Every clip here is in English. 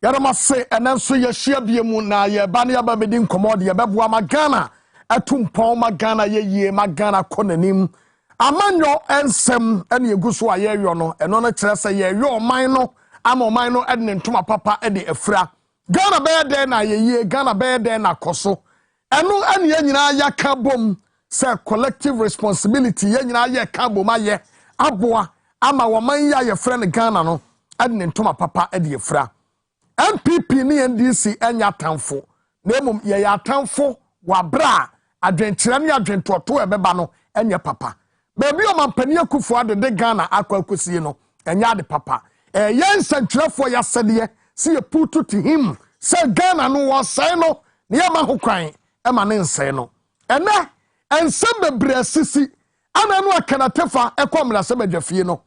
Yarama say enenso ye hia biemu na ye ba ne aba bedi nkomo de ye beboa magana atumpon magana ye magana konanim amanyo ensem ene eguso aye yo no eno no kire se ye yo man no ama oman no ede ntoma papa ede afra Ghana be de na ye Ghana be de na koso eno ene ye nyina ya ka bom say collective responsibility ye nyina ye ka bom aye aboa ama woman ya ye friend Ghana no ede ntoma papa ede afra MPP ni NDC enya tamfo na emom ye ya tamfo wa bra adwenkyerem ya adwentoto ebeba no enya papa bebi o mampani akufo ade de Ghana akwakosie no enya de papa yen santwerefo ya sede si ye putu to him say Ghana no was say no ne ma ho kwan e ma ne nse no ene ensem bebre sisi ana no akanatefa ekomra se badwafie no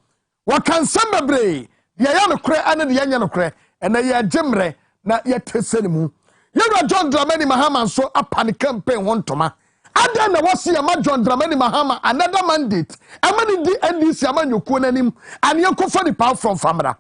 wakan sem bebre ye ya no kure ane de ye no kure ene ye jemre na ye tesene mu ye John Dramani Mahama so apani campaign wontoma ada na wasi ya ma John Dramani Mahama another mandate amani di NDC amanyoko nanim ane yankofa ni power from famra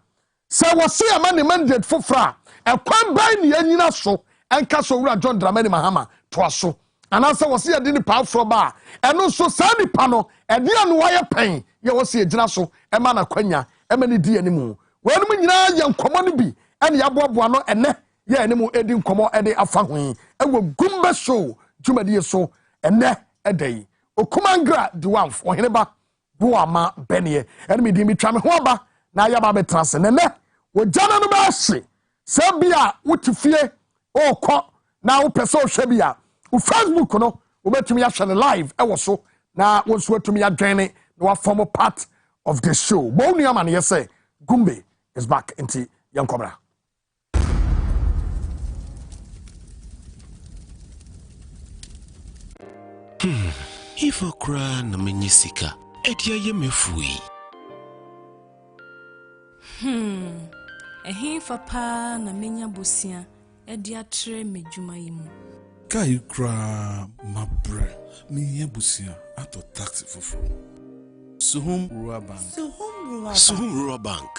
se wasi ya mani mandate fofra ekwan bai ni anyina so enka so wura John Dramani Mahama to aso anasa wasi ya di ni power from ba eno so sa nipa no ede anu waye pen ye wasi ya gina so ema na kwanya ema ni di animu wanu mu nyina ye nkomo no bi ene yaboaboa no ene ye animu edi nkomo ede afa hwen ewo gumbe show jumadi so ene edai okumangra diwanf oheneba boama benie ene mi di mi twa me ho aba na ya ba betrase nene wo jana no ba hye se bia wotifie okọ na wo pese o hwe bia wo Facebook no wo betumi ya hwe live ewo so na wo so atumi ya dwene na wa form part of the show bo nu ama ne yese Gumbe is back into Yankobra. If I cry na menyisika, edia ye mefui. Ehin fa na menya bosia, edia tre medjuma yimu. Kai cry mabre, menya bosia ato taxi fofo. Suhum Rural Bank. Suhum Rural Bank.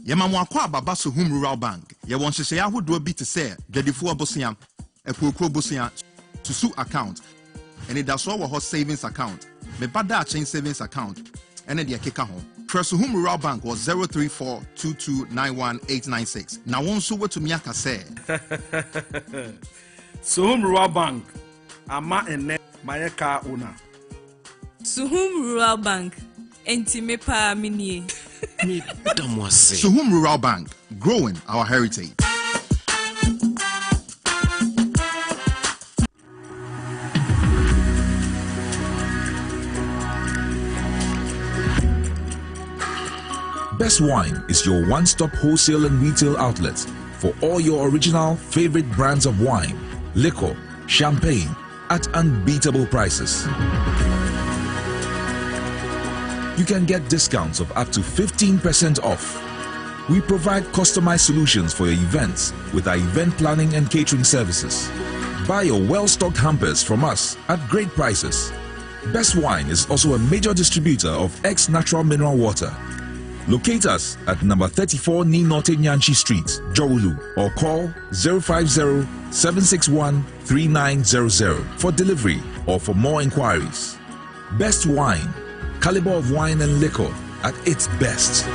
Yema kwa baba Suhum Rural Bank. Ye won hye ya hodo bi te se dwadifo abosia, ekokro bosia, susu account. Ene da so wo ho savings account. Me bada chain savings account. Ene de keka ho. Suhum Rural Bank was 03422919896. Na won so wetumi aka se. Suhum Rural Bank. Ama ene mayeka una. Suhum Rural Bank. Enti me pa minie. Suhum Rural Bank, growing our heritage. Best Wine is your one-stop wholesale and retail outlet for all your original favorite brands of wine, liquor, champagne at unbeatable prices. You can get discounts of up to 15% off. We provide customized solutions for your events with our event planning and catering services. Buy your well-stocked hampers from us at great prices. Best Wine is also a major distributor of ex-natural mineral water. Locate us at number 34 Ninote Nyanchi Street, Jowulu, or call 050-761-3900 for delivery or for more inquiries. Best Wine, caliber of wine and liquor at its best.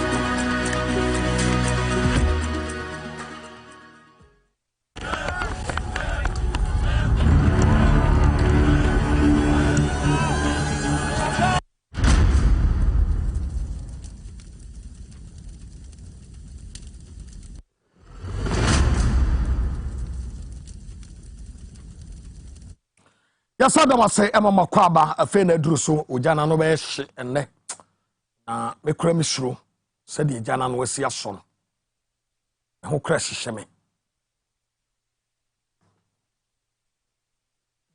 Yasada wase ema makwaba afe na duru so ojana no be hye enne na mekura misuro se de ojana no wasi aso no ho kra hye me.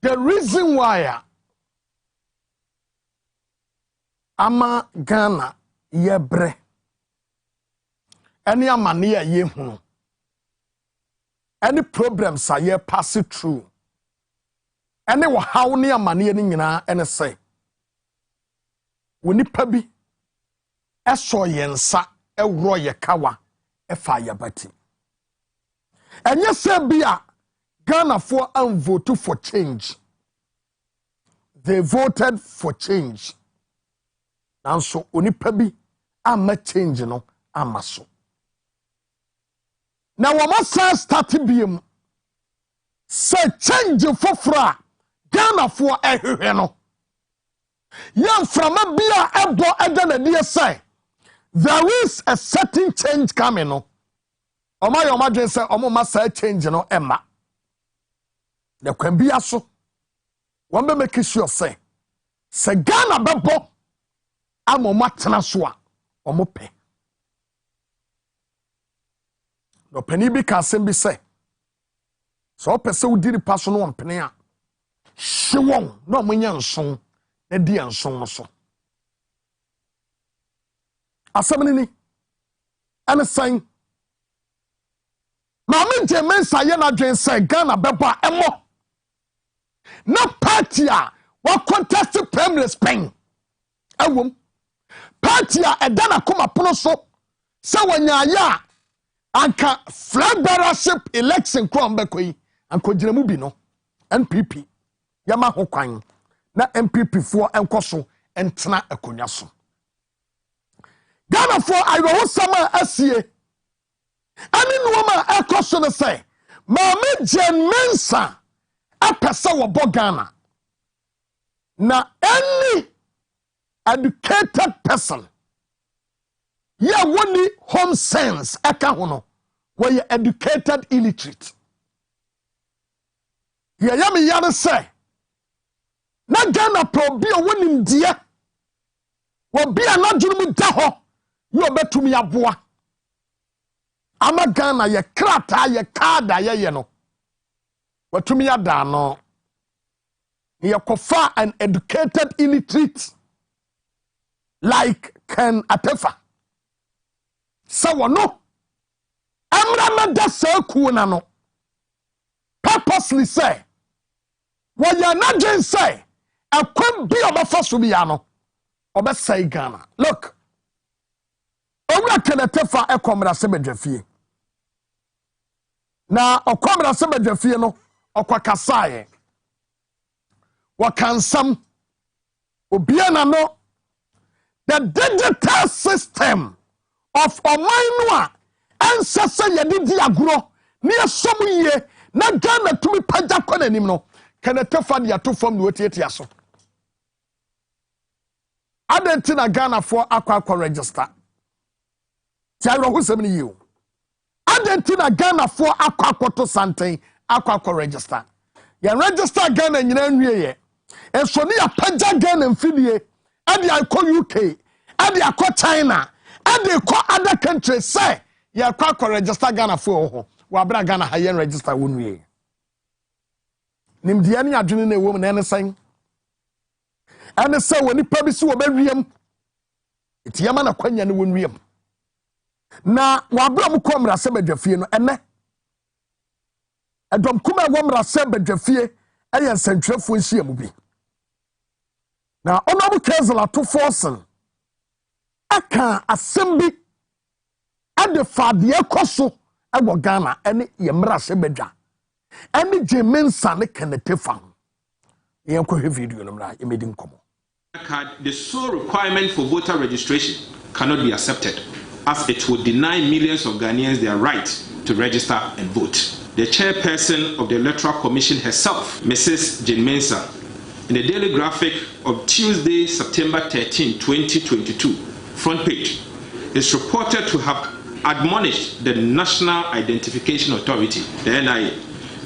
The reason why ama Ghana yebre any amane ya ye hunu any problems are ye pass through ene wo haw ne amane ni nyina ene se woni pa bi eso yensa ewro ye kawa efa yabati enye se bia Ghana for vote for change. They voted for change. And so onipa bi ama change no amaso. Now we must start biem. Say change for fra Ghana for ehwe no. Yan from a bia ebo eden na say there is a certain change coming no. Oma dwen say omo masa change no emma. The can be aso. One be make sure say Ghana bebo amo matena so a omo pe. No peni bi ka asem bi say so pese udi ri paso no ompene a hwewon na omonya nson na di nson no so. Asem ni ana sign Mama Jemensa ye na dwen say Ghana bebo emo na party a wa contest primary Spain awom party a edana koma pono so se wanya ya anka flag bearership election krom bekoyi anko giremu bi no NPP yama ho kwan na NPP fo enkoso entena akonya so Ghana for ayo sama asie ani nuoma ekoso ne say Mama Jemensa apesa wo Ghana na any educated person ya woni home sense aka hono we educated illiterate ya yami yare say na Ghana probi woni ndie wo bia na dwurum da ho yo betumi aboa ama Ghana ye krata ye kada ye no watumi yada no ye kofa an educated illiterate like Ken Atefa so no amra mada sa ku na no purposely say what you not just say a could be obafa so bia no obesai Ghana look owura Ken Atefa ekomra se bedwafie na okomra se bedwafie no okwakasaye wakansam obiana no the digital system of omanua ancestor yedidi aguro ni esomuye na Ghana tumi paja konanim no Ken Atefa dia to form no tietia so adentina Ghana for akwa register tiaro hu sem ni you adentina Ghana for akwa to santen akwa register ya register Ghana nyina nwie ye enso ni apaja Ghana mfidie ade akọ UK ade akọ China ade akọ other countries say ya akwa register Ghana for ho wa bra Ghana higher register wonwie nimdia ni adwene na ewom na ene san ene say woni pa bi si wo bawiem etiyama na kwanya ne wonwiem na wa bra mu komra se badwafie no ene edom kuma womra se badwafie ayen santwefo nhyiamu bi na onobu kezela to forcen aka assembly ade fade ekoso ewo Ghana ene yemra se badwa ene Jemensa ne Ken Atefa yen ko he video no mra yemedi nkomo the sole requirement for voter registration cannot be accepted as it would deny millions of Ghanaians their right to register and vote. The chairperson of the Electoral Commission herself, Mrs. Jemensa, in the Daily Graphic of Tuesday, September 13, 2022, front page, is reported to have admonished the National Identification Authority, the NIA,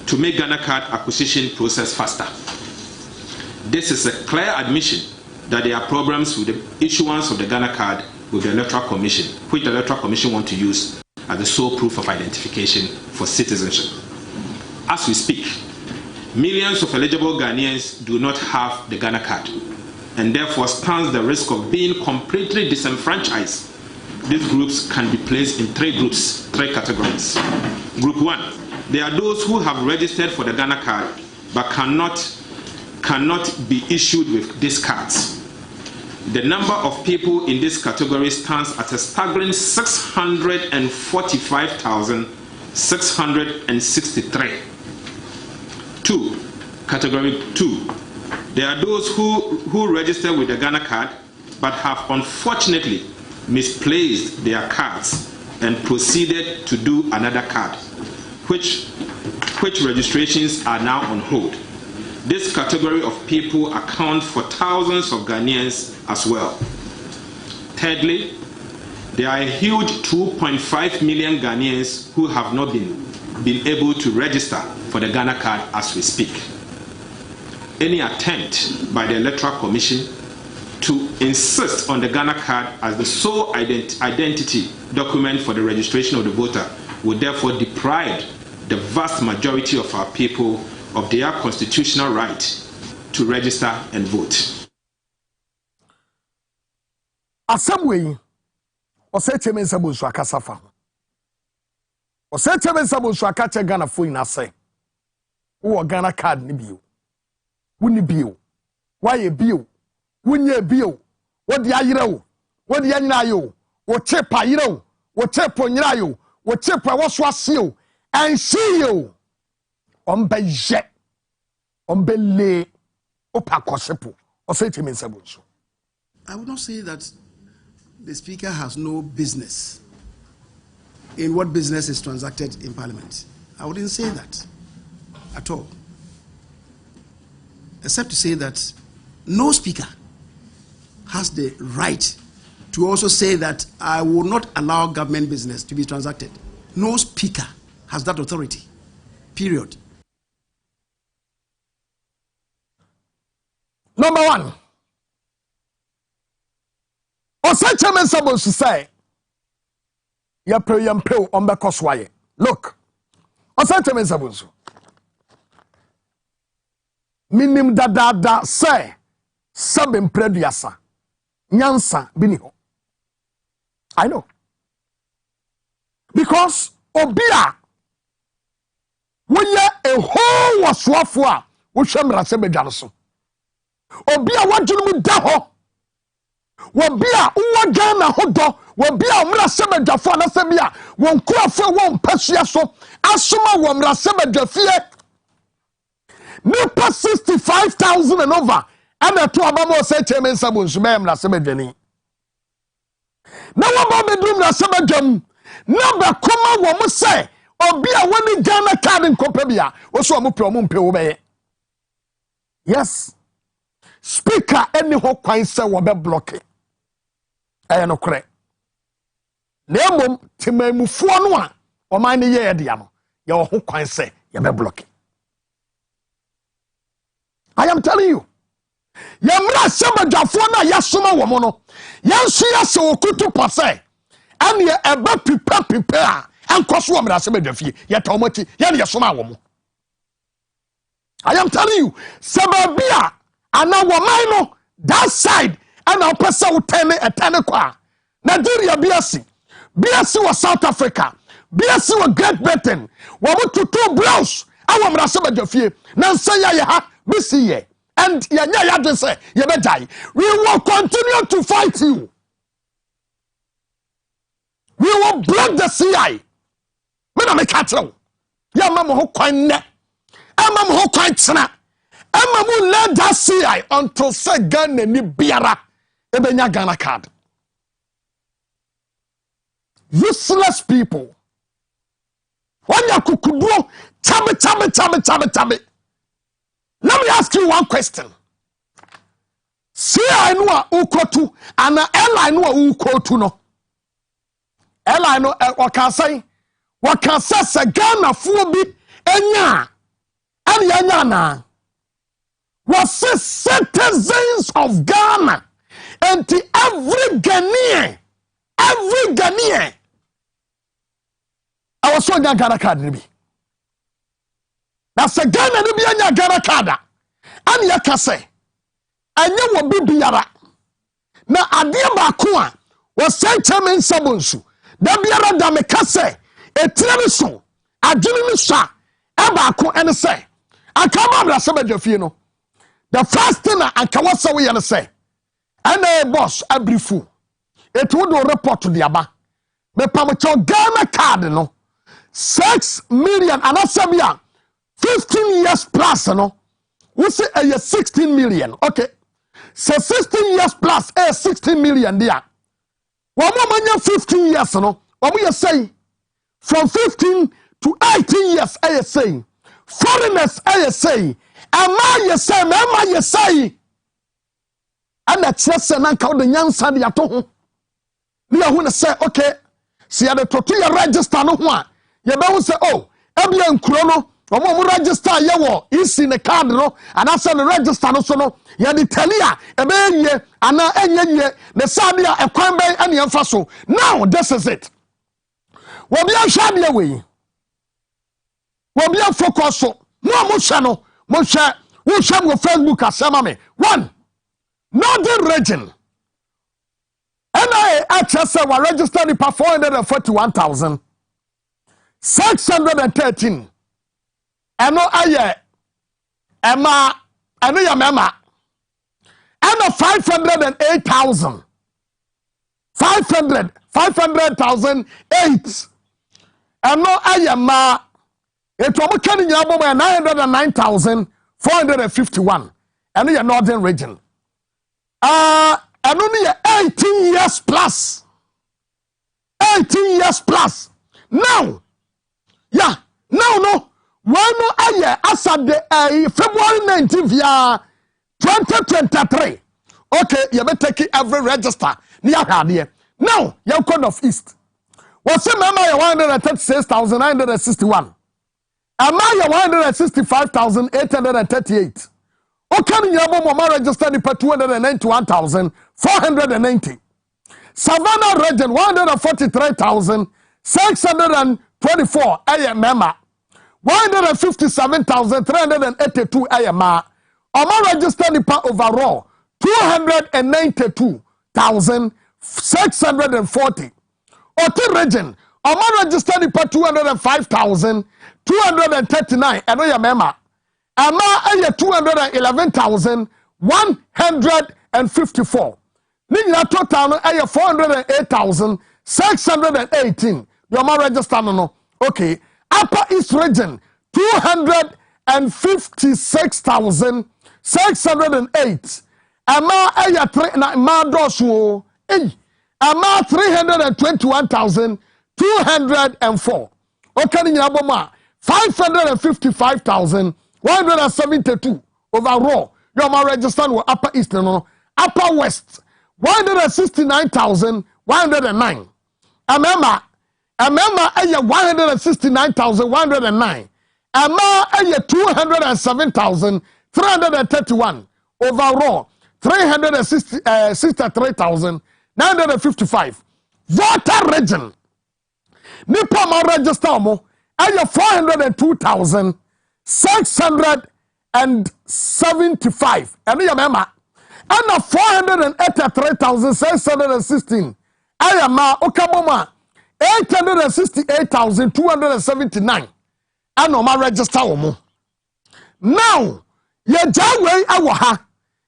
to make Ghana card acquisition process faster. This is a clear admission that there are problems with the issuance of the Ghana card with the Electoral Commission, which the Electoral Commission want to use as the sole proof of identification for citizenship. As we speak, millions of eligible Ghanaians do not have the Ghana card and therefore stands the risk of being completely disenfranchised. These groups can be placed in three categories. Group 1, there are those who have registered for the Ghana card but cannot be issued with these cards. The number of people in this category stands at a staggering 645,663. 2. Category 2. There are those who register with the Ghana card but have unfortunately misplaced their cards and proceeded to do another card, which registrations are now on hold. This category of people account for thousands of Ghanaians as well. Thirdly, there are a huge 2.5 million Ghanaians who have not been able to register for the Ghana card as we speak. Any attempt by the Electoral Commission to insist on the Ghana card as the sole identity document for the registration of the voter would therefore deprive the vast majority of our people of their constitutional right to register and vote. Assembly, or say Chemensabu Swakasafa. Or say Chemensabu Swakacha Ghana Fuin Ase. Who are Ghana card Nibiu? Wouldn't bill? Why a bill? Wouldn't ye bill? What the Ayro? What the Yanayo? What Chepa Yro? What Chepo Nyayo? What Chepa was seal? And see you. Ombeje, ombele, opakosepo. Or say to me, Sabuso. I would not say that the Speaker has no business in what business is transacted in Parliament. I wouldn't say that at all. Except to say that no Speaker has the right to also say that I will not allow government business to be transacted. No Speaker has that authority. Period. Number one. Ose Chairman supposed to say, ya pray on the coswaye. Look, Ose Chairman supposed to. Minim da say, sabim prediasa, nyansa biniho. I know. Because obia, when ye a whole was swafwa, which I'm rasebe janoso. Obia wajunu daho. Wabia uwa Ghana hodo. Wabia umrasebe jafo na sebia. Wonkuafo won pesia so. Asuma wamrasebe jafie. Nipa 65,000 and over. And the two abamo say Chairman Sabun Sube mrasebe jani. Na waba bedum mrasebe jam. Naba koma wamu say. Obia wani Ghana card in kopebia. Oso wamupe wamumpe ubeye. Yes. Speaker any ho kwan se wo be block e no kore na mom timamufuo no a o man ne ye de ya no ye ho kwan se ye be block. I am telling you, ye mra sebadwafo na ya soma wo mo no yansu ya se okutu pase ane ye eba pipa a enkoso wo mra sebadwafie ye tawmati ye ne ye soma wo mo. I am telling you, sababia ana woman no that side ana opesa wo tene kwa Nigeria biasi was South Africa biasi was Great Britain wo mututu blouse awo mrasaba jafie na nsanya ye ha bisi ye and yanya ya de say ye bedai. We will continue to fight you. We will block the CI. Me na me catch ya mama ho kwan ne ama mo ho kwan tsena. Amamu let that CI until say Ghana ni biara ebenya Ghana card. Useless people. Wanya kukuduo chame. Let me ask you one question. CI no a ukotu ana airline no a ukotu no. Airline no wakasa se Ghana fuo bi enya ani enya na. Was citizens of Ghana and to every Ghanaian I was so Ghana card nibi. That's a Ghana nibi anya Ghana card. And yaka say, anya wo bibiara. Na adia baako a was sent Chairman Sabunsu. Da biara da meka say, etire so, adwene ni so, baako ene say, akama bra sebadwafie no. The first thing I can say, ana boss abrifu it would report to the aba me pamacho Ghana card no 6 million and asabia 15 years plus no we say 16 million okay so 16 years plus 16 million there one more 15 years no what we say from 15 to 18 years I say foreigners I say ama you say mama you say and that says na ka the nyansa de ato ho me who say okay see ya the to your register no ho a ye be say oh ebia nkuro no omo register ye wo isi ne card no and asa the register no so no ye de tell ya e be ye ana enye the sabe a ekwan be ane emfa so now this is it wo bia hwa de we wo bia focus so no mo hwa no mo hwa wo hwa mo Facebook asema me one Northern region. NIA HSA were registered in 441,613. And no aye. Emma, and no mema. And no 508,000. 500,008. And no aye ma. It was carrying 909,451. And no Northern region. And only 18 years plus. 18 years plus. Now, yeah, now no. Why no aye as at the February 19th year 2023. Okay, you better take every register near here. Now, your code of East. What's the member 136,961? Am I 165,838? Okay, Yabo registered for 291,490. Savannah region 143,624 AMMA. 157,382 AMA. Oma registered for overall 292,640. Oti region Oma registered for 205,239 AMA. Ama aye 211,154. Nina total no aye 408,618. Your ma register no. Okay. Upper East region 256,608. Ama aye 3 na ma dosu. Ama 321,204. Okay nina boma 555,172 overall. Your man registered with Upper East, no, Upper West 169,109. Amema, aya 169,109. Ama aya 207,331 overall. 363,955. Voter region. Nipa ma register mo aya 402,675. And you remember, and 483,616. I am Okaboma 868,279. And no ma register omo. Now, ye jawe awaha.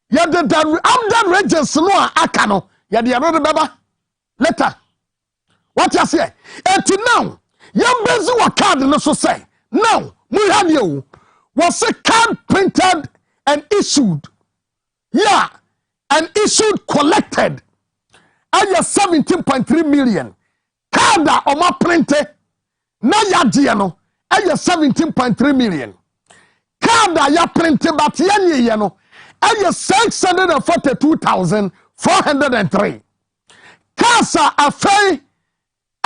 Ye the I'm done register no akano. Ye the another baba letter. What you say? And now, young busy what card no so say. Now, we have you. Was a card printed and issued. Yeah, and issued collected. And you 17.3 million. Card or more printed. Now ya diano. And you 17.3 million. Card ya printed but yenye yano. And you 642,403. Casa a fay.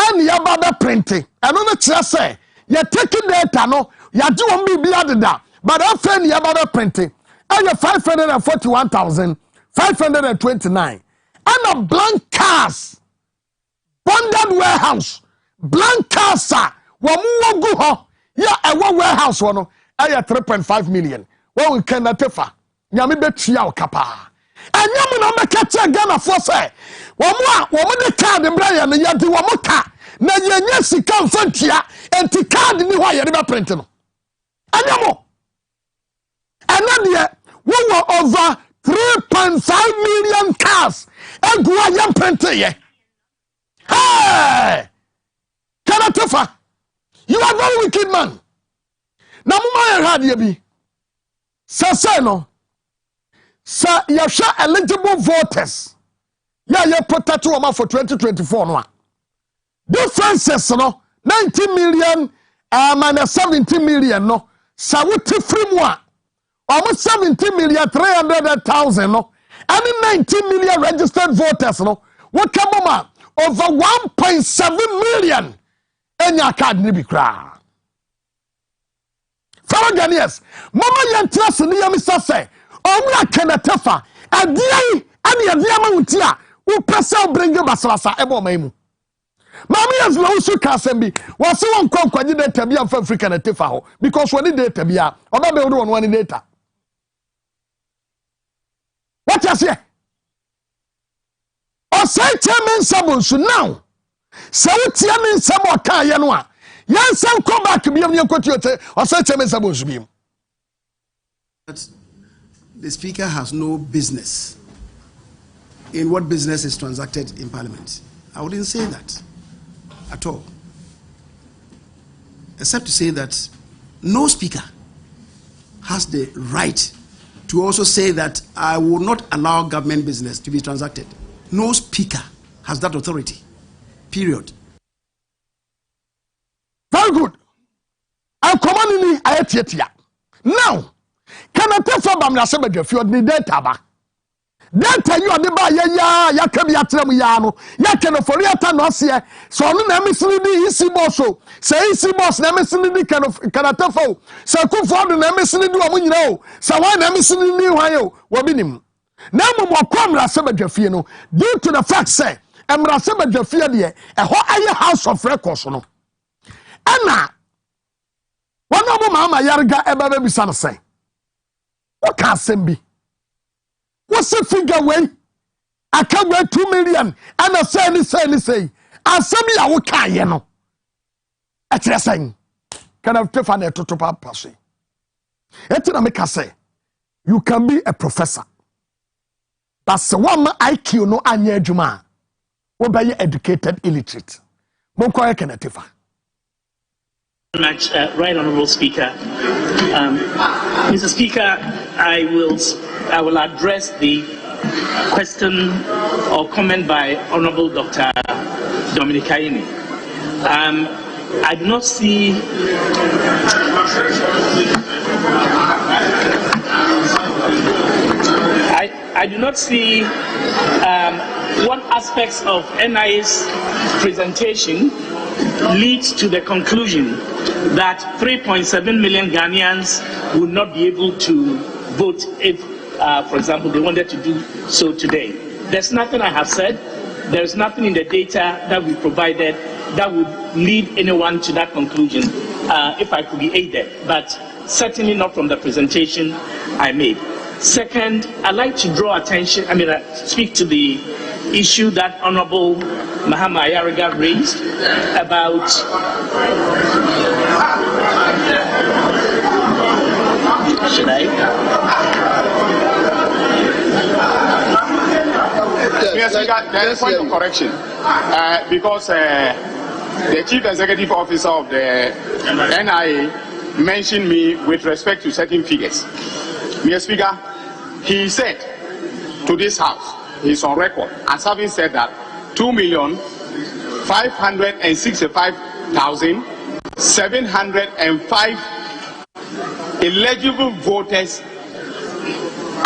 And ya baba printing. And on the chair say, you're taking data, no, you're doing me blood that. But I'm saying ya baba printing. And you're 541,529. And a blank cars. Bonded warehouse. Blank cars, sir. Wamu go ho. Yeah, a one warehouse one. And you're 3.5 million. Well, we can tefa. Yami betrial kapa. And yamu no make catch again a force. Wamu the card and Brian and yadi wamuka. Na yenye sika mfantia enti card ni hwa yede ba print no. Anyamo. Anadie we were over 3.5 million cars. Egua yam pente. Hey! Kanatafa, you are very wicked man. Na muma had ye be. Sasa no. Sa yasha eligible voters. Ya ye potato ama for 2024 no. Differences no 90 million minus 70 million no. Sa wuti free mu a. Almost 70 million 300,000 no. Any 90 million registered voters no. What come on? Over 1.7 million. Enya card ni bi kra. Fellow Ghanaians, mama yantress ni yamisa say, omra kenatafa, adie ani adie ma wutia, wo pesa bring basalasa ebo maimu. Mama yas na usu kasembi, wase won kwankwaji data bia mfa Africa na tefa ho because woni data bia, oba be won woni data. What you say? O say chairman sabonsu now. So what you mean some more car yanwa? Yes, some come back to be on your country or such a message. The Speaker has no business in what business is transacted in Parliament. I wouldn't say that at all. Except to say that no Speaker has the right to also say that I will not allow government business to be transacted. No Speaker has that authority. Period. Very good. I'm commanding I now, can I tell for Bamla if you need data back? Data you are the buy ya can be at Yano, Yakan for Yata Nosia, so no Nemisini easy bosso, say easy boss, Nemisini kind of Kanatafo, so come for the Nemisini do a window, so one Nemisini new Hayo, Wabinim. Now more Kwame Minkah due to the fact say, I'm Rasema Jafia, a whole house of records. No, Anna, one of Mama Yarga ever be son say. What can send be? What's the figure way? I can't wear 2 million and I say, I send me a waka, you know. At your saying, can I take on a total passy? Etina make us say, you can be a professor. That's the one IQ no anya juma. What by educated illiterate? Monkoya Kenetifa. Much, Right Honourable Speaker. Mr. Speaker, I will address the question or comment by Honourable Dr. Dominic Kaini. I do not see. I do not see what aspects of NIA's presentation leads to the conclusion that 3.7 million Ghanaians would not be able to vote if, for example, they wanted to do so today. There's nothing I have said. There's nothing in the data that we provided that would lead anyone to that conclusion if I could be aided, but certainly not from the presentation I made. Second, I'd like to draw attention, speak to the issue that Honorable Mahama Ayariga raised about should I? Yes, there is a point of correction because the Chief Executive Officer of the NIA mentioned me with respect to certain figures. Mr. Speaker, he said to this House, he's on record as having said that 2,565,705 eligible voters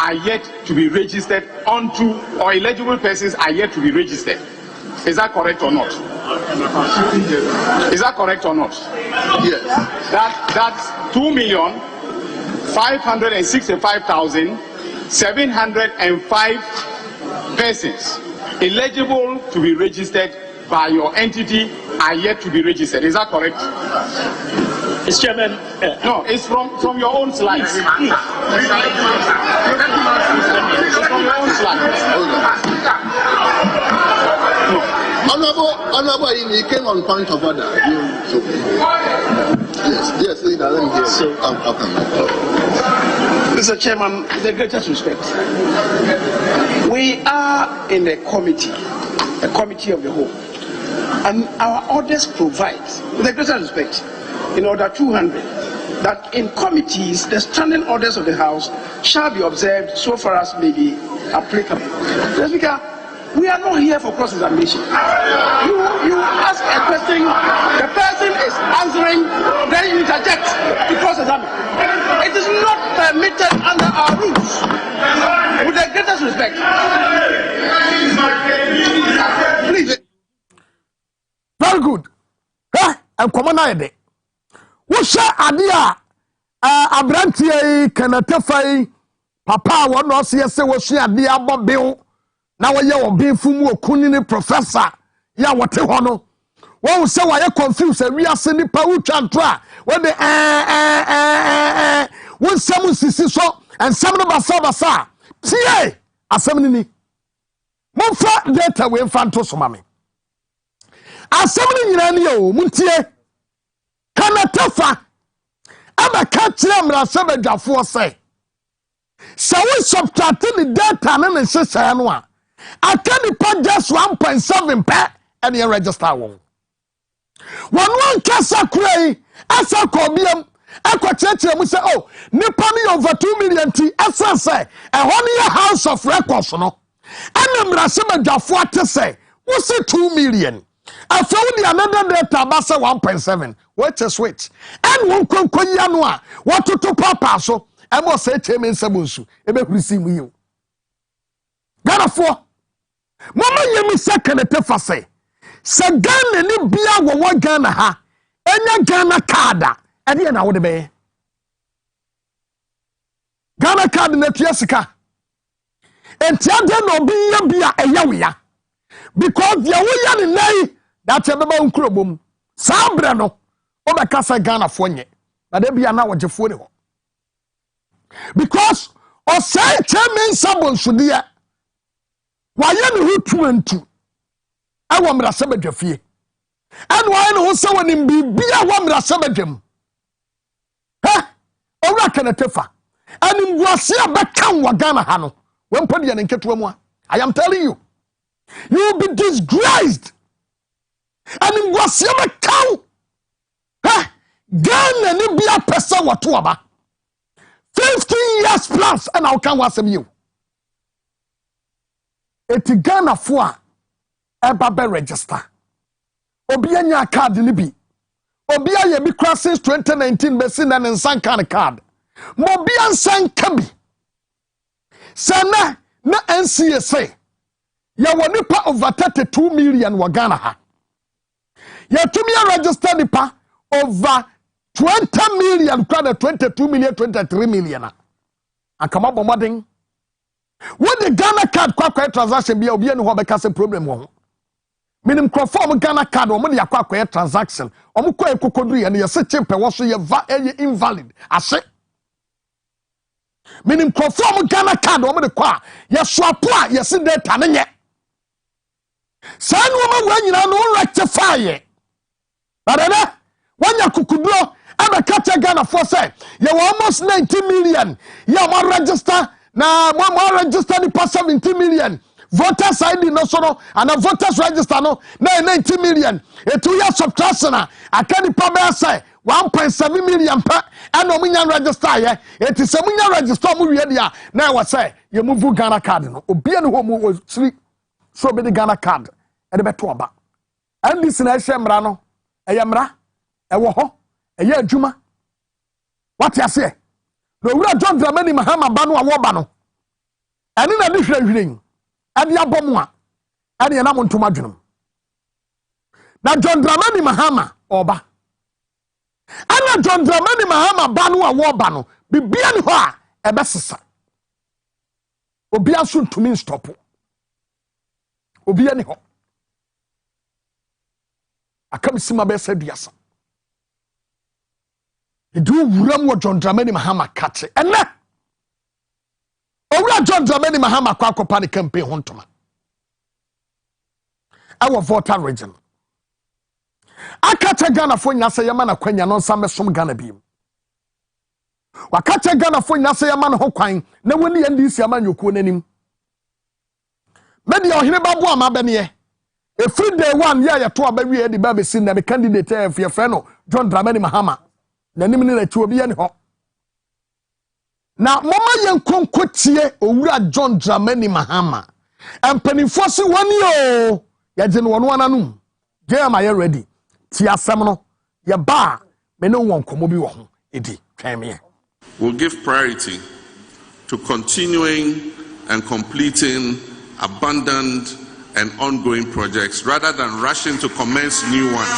are yet to be registered onto, or eligible persons are yet to be registered. Is that correct or not? Is that correct or not? Yes. That's 2,565,705 persons eligible to be registered by your entity are yet to be registered. Is that correct? Mr. Chairman, no, it's from your own slides. It's from your own slides. Honorable, he came on point of order. Yes, leader, let me hear. So, Mr. Chairman, with the greatest respect, we are in a committee of the whole, and our orders provide, with the greatest respect, in Order 200, that in committees the standing orders of the House shall be observed so far as may be applicable. Mr. Speaker, we are not here for cross-examination. You ask a question, the person is answering, then you interject to cross-examine. It is not permitted under our rules. With the greatest respect. Please. Very good. And come on, I what's idea? Abranti Kanatefai, Papa, one or see us, was she idea about Bill. Now we are being from Kunini professor. Ya what you want? One say why you confused? We are sending Paucha try when the when someone sees so and some of us are TA assembly. Monfa data we fanto so mame. Assembly nyina o muntie kanatafa ama ka kire mra sabadwafo say. So we subtract the data na ne sesa no a akani pa just 1.7 per and you register one. One kasa krai asa kobiam akwacheche mu say oh nipa ni over 2 million ti asa say e hone house of records no anamra sebadwafo ate say wo say 2 million afa wo di another data ba say 1.7 what a switch and won konkonya no a wototo papa so e mo say cheme nsabunsu e be kurisi mu yi Ganafo mama yemi second tefa say Gana ni bia wo Ghana ha enya Ghana card e de na wo de be Ghana card na tuasika entiade no bia eyawe because ya wo ya ni nai that e beba nkrobom sabre no obeka say Ghana fo nye na de bia na wogefo ne ho because o say chairman sabon sudia waye ne ho tuantu awo mra sabadwafie and waye ne ho se woni bibia wo mra sabadwam ha owra kanatefa and mbuase abekan wa Ghana ha no wempodi ya nketo mu a I am telling you you will be disgraced and mbuase abekan ha Ghana ni bia pesa woto aba 15 years plus and I can wasem you eti Ghana fo a eba be register obi anya card ni bi obi aye bi kra since 2019 be sin na nsan kan card mo bi ansan ka bi sana na NCSA ya woni pa over 32 million wa Ghana ha ya tumi register ni pa over 20 million kwa 22 million 23 million akama bomodin when the Ghana card kwa transaction bia obi enu ho be ka se problem wo minim conform Ghana card o mo de akwa transaction o mo kwa ekokodu ye ne ye se chepe wo so ye invalid ase minim conform Ghana card o mo de kwa ye swap a ye se data ne nye san wo ma wa nyina no rectify ye barana wanya kukuduro aba kacha Ghana for say ye almost 90 million ye mo register na mo register the past 70 million voters ID no so no and a voters register no na 90 million e 2 years subtraction akani pa be say 1.7 million per and no munya register ye it is munya register mu wie dia na we say ye move Ghana card no obi ne ho mu siri so be the Ghana card e de beto oba and this na ehemra no eyemra e wo ho eye adwuma what you say no wura John Dramani Mahama ba no awo ba no ene na de hwehweren ade abomu a ene na montoma dwunum na John Dramani Mahama oba ana John Dramani Mahama ba no awo ba no bibia ne ho a ebesesa obi aso ntumi stop obi ani ho akam sima be saduasa edu wuram wo John Dramani Mahama kache ene owura John Dramani Mahama kwa akopa ne campaign ho ntoma awo voter region akache Ghana fo nya se yema na kwanya no nsa mesom Ghana biem Wakache Ghana fo nyase ya man ho kwan na woni NDC amanyokuo nanim. Media ohene babu amabene every day one year to abawie de ba besi na be candidate e fe no John Dramani Mahama nanim ni na ti obi ye ne ho. Na mama yen konkotie owura John Dramani Mahama empanifo si woni o ya je no wono ananum je am I ready ti asem no ye ba me no won komo bi wo ho edi twan me. We'll give priority to continuing and completing abundant and ongoing projects rather than rushing to commence new ones.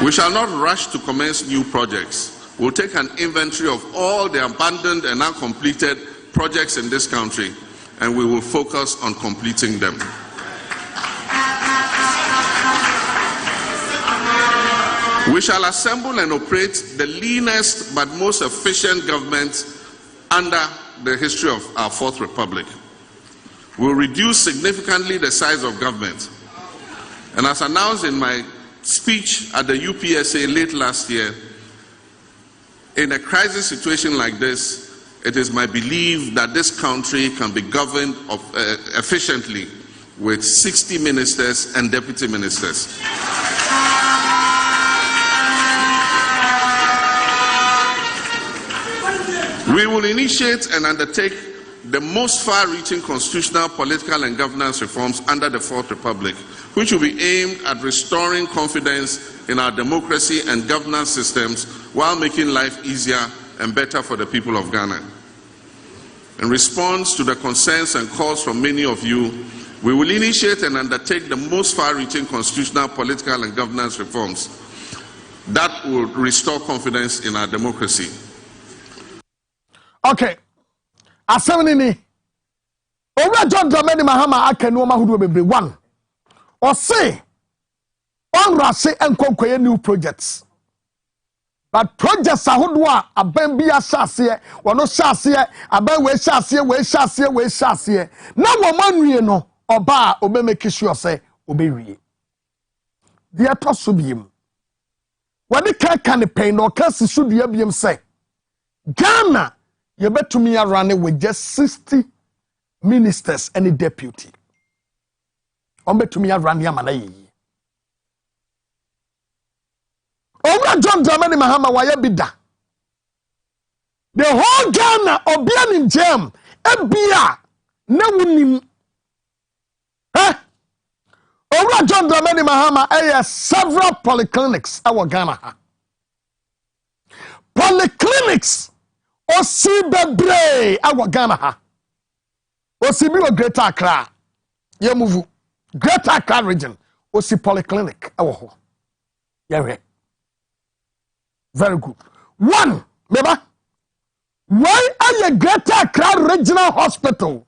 We shall not rush to commence new projects. We'll take an inventory of all the abandoned and uncompleted projects in this country, and we will focus on completing them. We shall assemble and operate the leanest but most efficient government under the history of our Fourth Republic. We'll reduce significantly the size of government. And as announced in my speech at the UPSA late last year, in a crisis situation like this, it is my belief that this country can be governed efficiently with 60 ministers and deputy ministers. We will initiate and undertake the most far-reaching constitutional, political and governance reforms under the Fourth Republic, which will be aimed at restoring confidence in our democracy and governance systems while making life easier and better for the people of Ghana. In response to the concerns and calls from many of you, we will initiate and undertake the most far-reaching constitutional, political and governance reforms that will restore confidence in our democracy. Okay. Asemini Owura John Dramani Mahama akanu mahudu bebre one. Or say on rase enkonkoye new projects. But projects ahodo a aban bia hyase wono hyase aban we hyase na wo manwie no oba obe make sure say obewie. Dia to so biem. Wani kan pen no kan sisu dua biem say Ghana you better me run with just 60 ministers and a deputy. To me run Yamana. Over John Dramani Mahama waya bida. The whole Ghana obian in jam ebia na wunim. Over John Dramani Mahama aya several polyclinics our Ghana. Polyclinics Osi bebre awa Ghana ha. Osi bi o Greater Accra. Ye move Greater Accra region. Osi polyclinic awa ho. Ye very good. One, meba. Why are you Greater Accra Regional Hospital?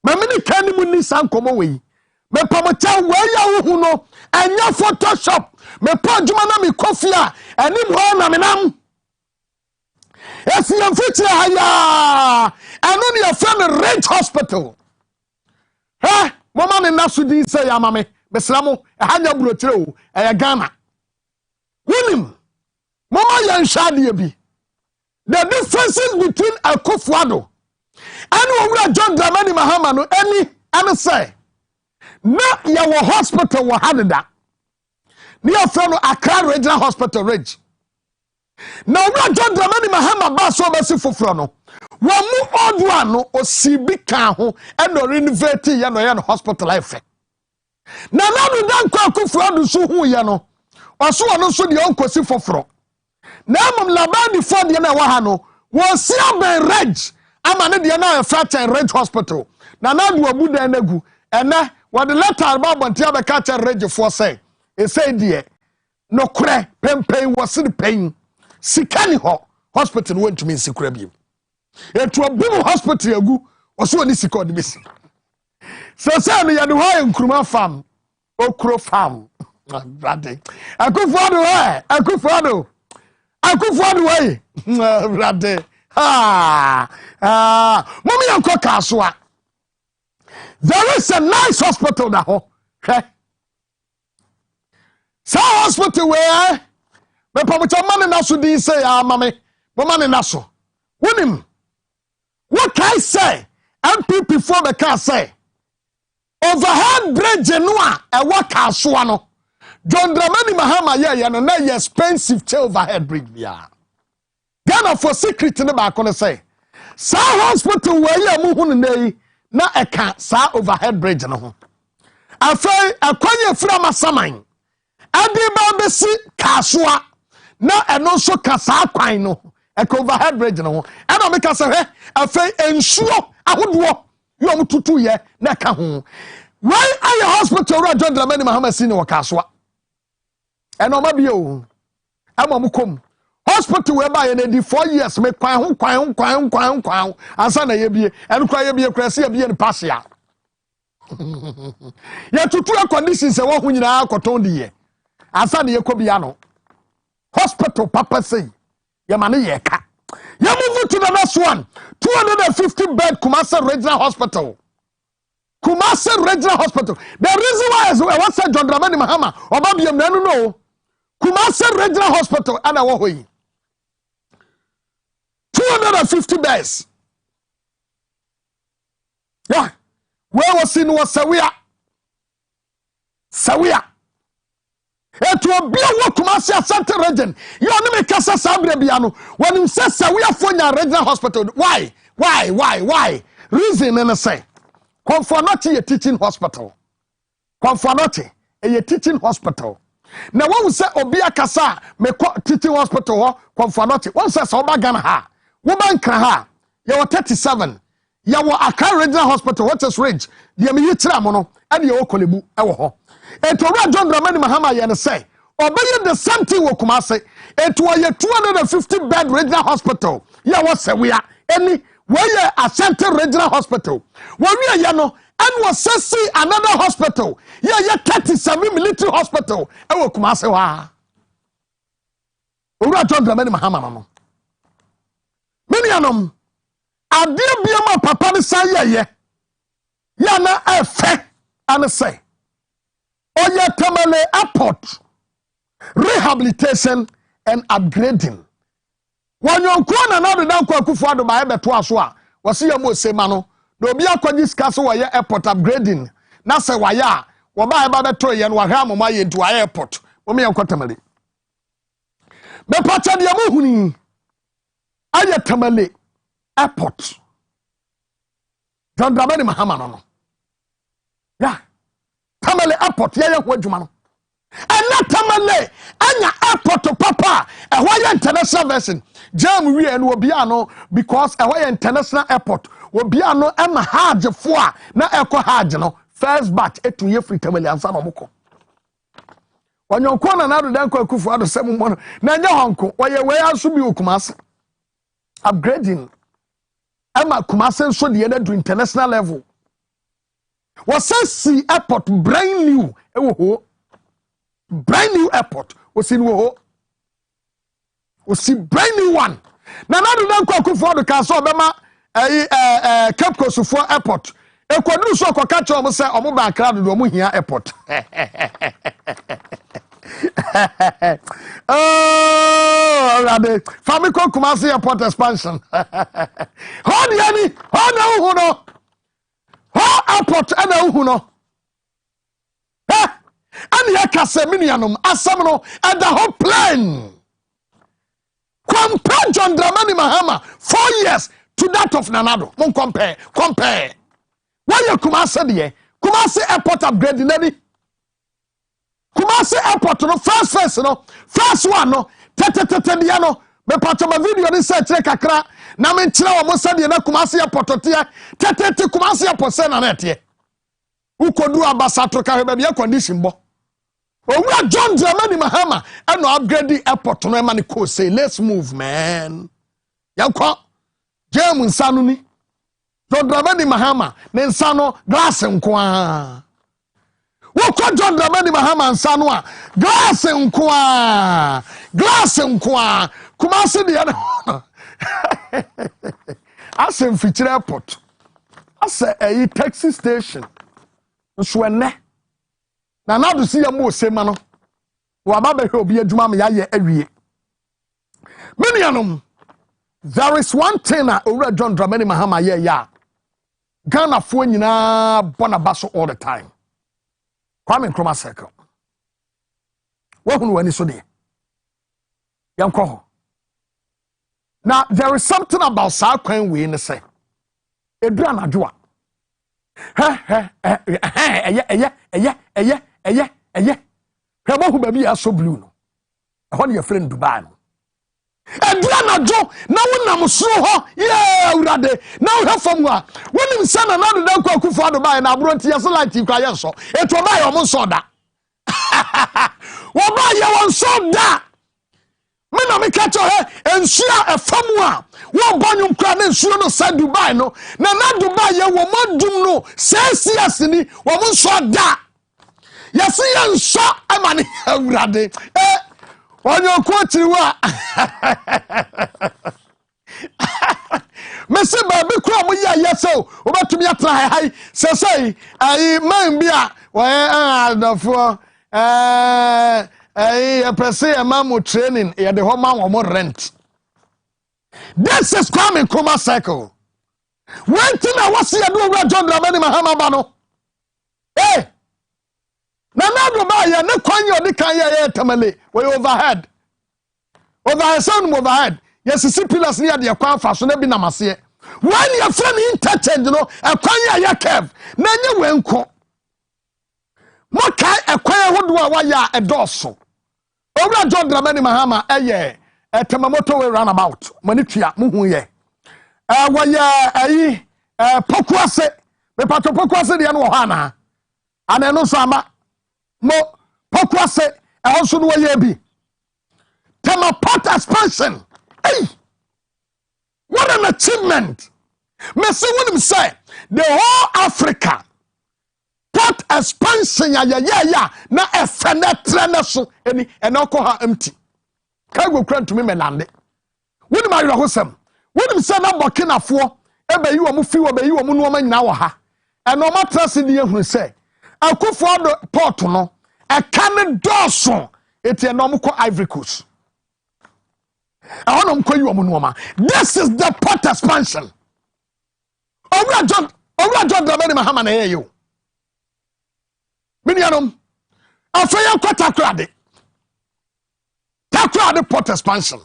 Mamini kani muni san komo we. Me pamocha we ya hu no anya Photoshop. Me pa djuma na mi kofia anim ho na menam. Yes, you future haya. And only your friend Range Hospital. Huh? Woman in Nasudi say Yamame, Beslamo, a hanya brotro, a Ghana. William, Mama Yan Shadi. The differences between a Kufuado and we are John Dramani Mahama no any and say. Na your hospital wa had that. Near friend Accra Regional Hospital Ridge. Now we are John Dramani Mahama baso besi foforo no. Wa mu odwa no osibi kan ho e no renovate ya no hospital life. Na no dan kwa Kufuado so hu ya no. Oso no so de onkosi foforo. Na mum labani for de na wa ha no. Wo si aben reg ama ne de na fracture Reg Hospital. Na do abu dan nagu. Ene what the letter about Bontia be catch Reg for say. E say die no kure pempen was the pain. Sikani ho hospital went to me sikura bi. E to abu hospital agu oso ni sika odi besi. Say me ya de ho enkruma farm. Okro farm. Brade. Akufuado way. Brade. Mommy anko kaswa. There is a nice hospital that ho. Okay? Sa hospital where me pamucha man na so din say mame. Mo man na so. Wonim. What can I say? MPP for the car say. Overhead bridge no a work aso no. John Dramani Mahama ye no na expensive che overhead bridge bia. Ghana for secret ne ba kono say. Sa hospital where ye mu hunu nei na eka sa overhead bridge no ho. Afei akwanye fra masaman. Ade ba besi kasoa na eno so kasa kwan no. Eka overhead bridge no ho. E no make say he afei ensuo ahodo yo mututu ye na ka ho. Why are your hospital right John Dramani Mahama si ne wakasoa? E no ma bi o. Ama mu kom. Hospital we buy na 4 years me kwan ansa na ye bie en kwa ye bie kra se ye bie ni pasia ya tutu conditions e wo hu nyina akoton de ye ansa na ye ko bia no hospital papa say ye ma ne ye ka ye move to the next one 250 bed Kumasi Regional Hospital. Kumasi Regional Hospital. The reason why is what said John Dramani Mahama obabiem na no Kumasi Regional Hospital ana wo hoyi 250 beds. Yeah. Where was in was Sawia? It will be a Kumasi Center region. You are not Casa Sabriano. When you say Sawia for your regional hospital, why? Reason and say. Confornati a teaching hospital. Confornati a teaching hospital. Now one say Obia Casa me teaching hospital confornati. One says Obagana ha. Woman Kraha, you were 37. You were a regional hospital, what is range? The Amiyitra Mono, and your Okolibu, Ewo. And to read John Dramani Mahama and say, obey the same thing with Kumasi. It was a 250 bed regional hospital. Yeah, what's we are any where a center regional hospital. When we are yano, and was see another hospital. Yeah, 37 military hospital. Ewo Kumasi wa. Ura John Dramani Mahama. Many anom ade biama papa ne say ye ya na efe ane say oye Tamale Airport rehabilitation and upgrading wanyonko na na do dan kwakufu ado ba ebeto aso a wose ye mo sema no na obi akwaji sika so ye airport upgrading na say waya wo ba eba beto ye no wa ha amoma ye ntu airport wo me yanko Tamale be pacha de mo huni Aya Tamale Airport. John Dramani Mahama no. Yeah. Tamale Airport ya hwadwuma no. Ana Tamale anya airport to papa e hwa international version. Jam wi en obi ano because e hwa international airport. Obi ano e ma hajj fo a na ekọ hajj no first batch etunye free Tamale ansa no moko. Wanyonko na do dan kwa kufu ado sem mo no. Na nya honko oye we aso bi Kumasi. Upgrading Emma Kumasi so the other to international level. Was see airport brand new airport was in wo was see brand new one. Na na do dan kwa for the castle bema Cape Coast for airport. E kwadu so ko catch o mo say o mo ba crowd do mo hia airport. Oh, Rabbi, Famiko Kumasi Airport expansion. Hold yani, hold no, hold airport and uhuno. And yakase minianum, asamno, and the whole plane. Compare John Dramani Mahama 4 years to that of Nanado. Mon compare. Why you Kumasi there? Kumasi Airport upgrading any. Kumasi Airport no first no first one no dia no me pato ma video ni say kire kakra na me kire wo mo say na Kumasi Airport te Kumasi Airport say na nete ukodu abasatro ka be be condition bo owura John Dramani Mahama and no upgrade airport no e ma ni ko say let's move man yanko jam nsanu ni John Dramani Mahama ne nsano glass nko Woko John Dramani Mahama nsano a glass nko Kumasi de ya asem fichire airport as a taxi station so ene na na do see am o sema no wa ba be obi adwuma me ya awie menianom there is one thing over John Dramani Mahama ya Ghana fo nyina bonabaso all the time Kwame Nkrumah circle wo hunu wani so de yanko now there is something about sa kwan we ne say edura na dwoa Hebo baby aso blue no. Ehon your friend Dubai no. Edua na jo na wonam so ho yeah urade na wo hafam a wonim se na do dan kwa kufu Dubai na abronti yes light kwa ye so eto ba ye omon so da. Wo ba ye won so da. Me na me catch ensua efam a wo bonyum kra na ensuo no sa Dubai no na Dubai ye wo modum no CCS ni wo mon so da. Yes, yan so amani urade onyo kwotiriwa Mese ba be kro mo ya yeso obatumi atra hai sesei ai man bia wa adafo ai pese amamu training ya de ho man wo rent. This is Kwame Nkrumah cycle. When thing I was here do John Dramani Mahama ba no na Dubai ya ne kwanyo de kan ya tamale we overhead sound overhead yes pillars near the kwan fa so na bi na mase when your friend interchange no kwan ya curve na nye we nko mo kai kwan hodo a wa ya edoso owura John Dramani Mahama temamoto we roundabout mani tua muhu ye wa ya ayi pokuase me pato pokuase de no ho ana ana no so ama mo pokwase also no ye bi tema port expansion hey what an achievement me say when him say the whole Africa port expansion ya na efenetre na so eni enoko ha empty cargo kran to me melande when my rahosem when him say na Burkina fo ebe yi wo mu fi wo be yi wo mu no ma nyina wo ha eno matrase ni ehunu say akufo do port no a can doson eti enom ko Ivory Coast ahonom ko yiwo munoma. This is the port expansion over John Dramani Mahama na yeyo minianom afaya kwata takrade port expansion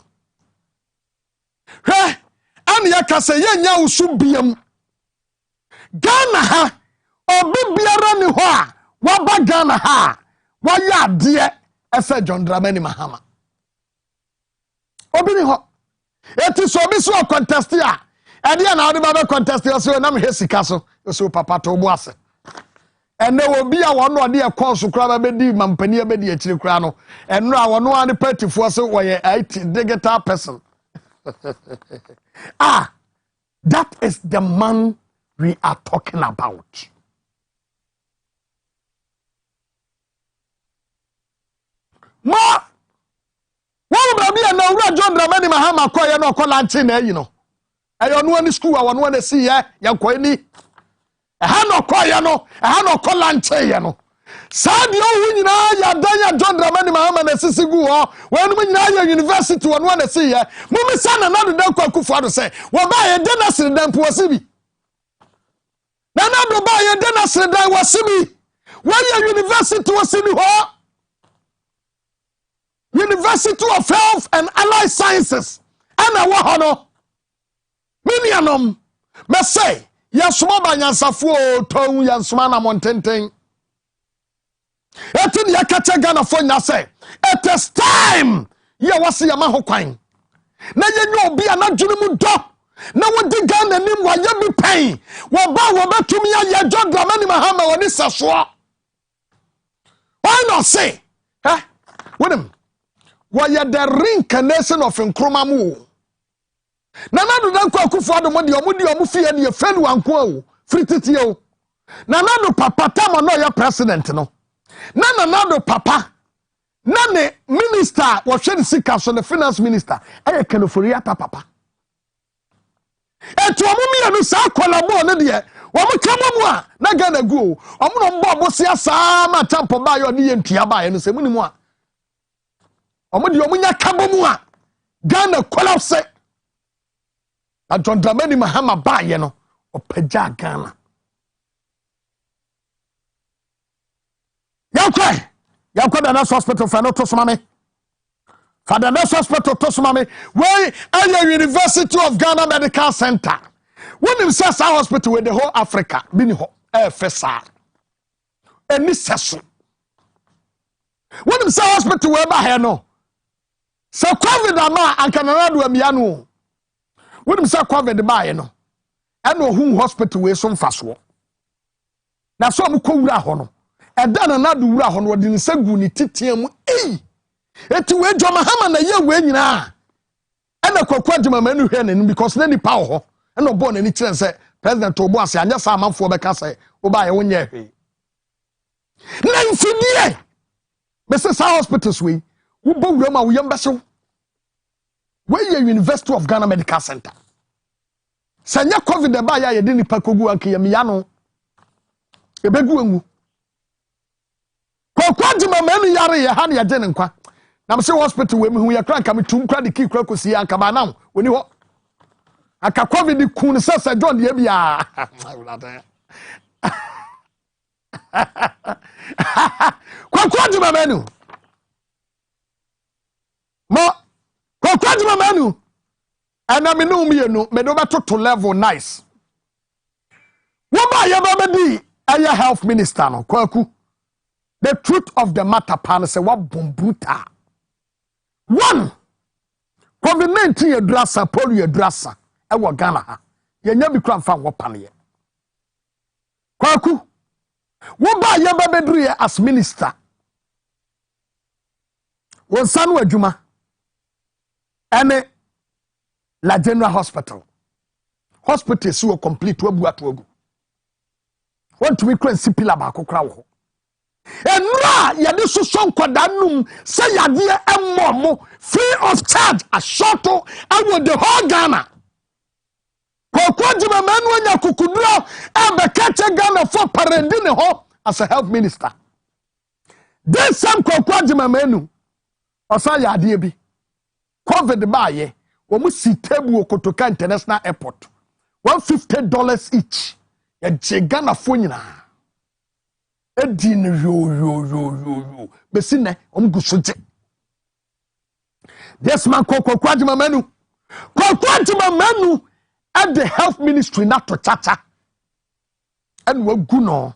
he an yakase yenya usu biam Ghana ha obi biara ni ho a waba Ghana ha waya de ese John Dramani Mahama obi ni ho eti so bi so contest ya e de na odi ba contest so na me hesika so papa to bo ase ene obi a wono ode e kon so kra ba be di mampani e be di akiri kra no eno a wono an party fo so woye IT digital person that is the man we are talking about. Ma wo baby na owura John Dramani Mahama koye no kolanche na yi no ayo no ani school a wono na si ya koani ha no koye no ha no kolanche ye no saadi owu nyina ya danya John Dramani Mahama na sisi gu ho wonu nyina ya university wono na si ya mumi sana na do dan kwakufu ado se wo ba ye de na sire dan po wasibi na do ba ye de na sire dan wasibi wo ya university wasibi ho University of Health and Allied Sciences and a wahono minianom me say yasuma banyansafo ton yansuma na montenten etin yakache Ghana fo nya say it is time ye wase yama ho kwan na yenyo obi anadwene mu do na wodi Ghana nim wa ye bi pen wo ba wo betumi ya John Dramani Mahama woni saso why not say with him why the reincarnation of Nkrumah mu na do dan kwa kufu ado mo de omu fie ne felu anko o frititi o na do papa tama no ya president no na do papa na ne minister wo hwe de sika so the finance minister e kenofori ata papa eto omu mi anu sa kwalabo ne de Womu kamu a na Ghana go. Omu no mbo bosia sama tampo ba yo ni yentua ba ye no se munimu a. Omu de omu nya kabomu a Ghana collapse. Na John Dramani Mahama ba ye no opagya Ghana. Yakwa the next hospital for no to smame. For the next hospital to smame. Where at University of Ghana Medical Center. When him says our hospital with the whole Africa, bini ho FSR. Any session. When him say hospital where by no. So COVID ama and Canada do mianu. When him say COVID by no. I know who hospital where some fast wo. Na so am ko wura ho no. Eda na na do wura ho no de nsagu ni titiam eti we John Mahama na ye we nyina. Ana kwakwa djuma manu hwe na because na nipa ho. No born any chance say President Dwaboase anya sa amanfo beka say oba ye wonye hwe. Na mfidie. Mrs. Hospitals we bo wura ma wo yamba so. We University of Ghana Medical Center. Sanya COVID de ba ya ye de nipa kogu anke ye miya no. Ebegu angu. Kwa djuma manu yare ye ha na ye de nkwa. Na me say hospital we me hu ye kra nka me tum kra de ki kra kosi anka ba na woni ho. Aka COVID kun sasa John ye bia. Kwa djuma manu. Kwa djuma manu. Ana me no mienu me do beto to level nice. Wo ba ye ba di aya health minister no kwaku. The truth of the matter pan say what bombuta. One, COVID-19 yedrasa, polio yedrasa, ewa Ghana ha. Ye nya bi kra mfa wo pane ye. Kwaku, wo ba ye ba bedru ye as minister. Won sanu adwuma. Ene La General Hospital. Hospital si wo complete wo bu atogu. Want to be kran sipila ba kokra wo. Enra yade so sonkodanum say yade emmo free of charge a shuttle and the whole Ghana. Kokwadima manu anya kukudura e be Ghana for parendine ho as a health minister. This same kokwadima manu osa yade bi COVID ba ye wo mu si table Kotoka International Airport $150 each. Ye Ghana fo nyina. Edin yo besine omgusoje. This man kokwadima manu at the health ministry not to chacha and we guno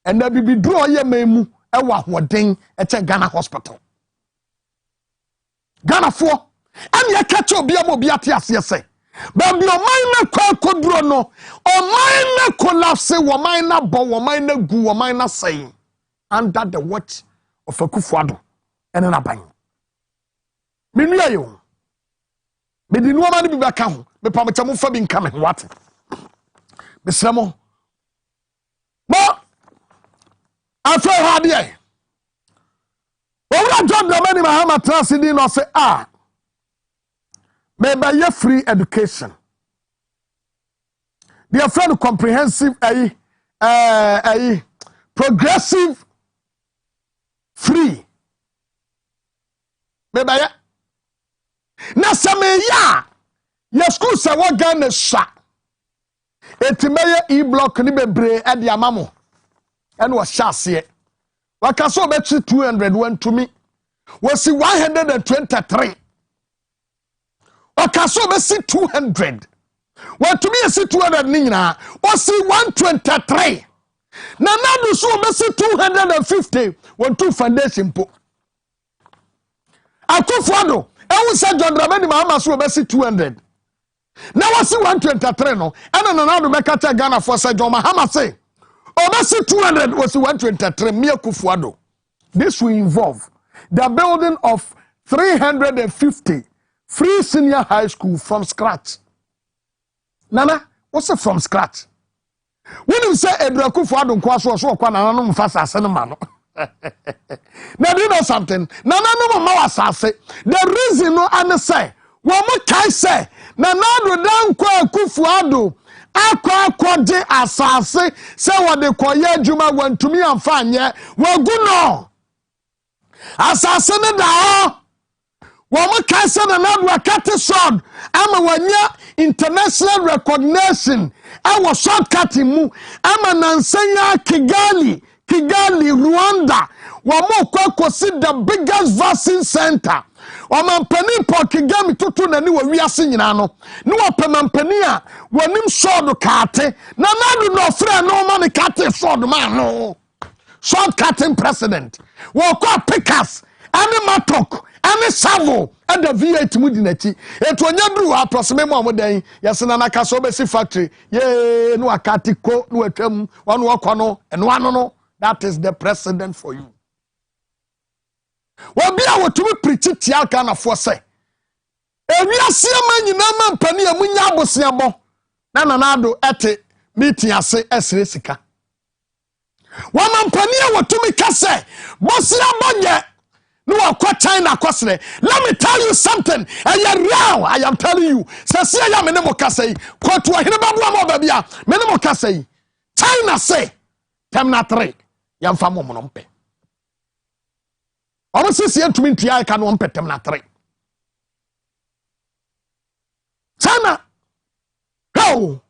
and there be draw ye memu e wa hoden e che Ghana hospital Ghana for am ye catch obi am obi ate ase say but the man na kodro no o man na collapse wo man na bo wo man na gu wo man na say under the watch of Akufuado and na ban menu ayo me di no man bi baka ho me pa mo fa bi nka me what me sremo mo afa ha de owura John Dramani Mahama transidi no say maybe ye free education. Their friend comprehensive progressive free. Maybe ye. Na same ya. Ye school se wo Ghana sha. Etimeye e-block ni bebre e dia mamo. En wo sha se. Wakaso be 200 went to me. Was 123. Okaso be si 200. What to me si 200 nina. O si 123. Na nadu so be si 250. One two foundation po. Akufuado. E won say John Dramani Mahama so be si 200. Na was si 123 no. Ana na nadu me ka Ghana for say John Mahama say. O be si 200 was si 123 me Akufuado. This will involve the building of 350 free senior high school from scratch. Nana, what's it from scratch? When you say Edraku for Adon Kwaso, so Kwana Fasa Senamano. Now, do you know something? Nana no more say. The reason no answer. What more can say? Nana do down Kwaku Fuado akọ de asase se wode koye adwuma wantumi amfa anye wagu no asase ne da wo kase na nadu akate sword ama wanya international recognition awo shortcut mu ama nansanya Kigali Rwanda wo kosi the biggest vaccine center Omampani po Kigali tutu na ni wo wiase nyina no ni wo pemampani a wonim sword kate na nadu no frɛ no ma ne kate sword ma no shortcutting president wo ko pickers ani matok ani savo and the V8 mu dinachi etu onya duru aprosime mu amodan yesena na kaso besi factory ye no akati ko no atwam wonu okono eno ano no that is the president for you wo bia wo tumi preach tia ka na fo se ewiase ma nyina ma mpani amunya abosiabo na nanado ete meeting ase esre sika wo ma mpani wo tumi kase bosiabo nye no akwa China kwasre. Let me tell you something. I am telling you. Sase ya me ne mo kasai. Kotu ahine babu mo babia. Me ne mo kasai. China say terminal 3. Yam fa mo nompe. Omo sisi entumi ntua ka no mpe terminal 3. China. Go.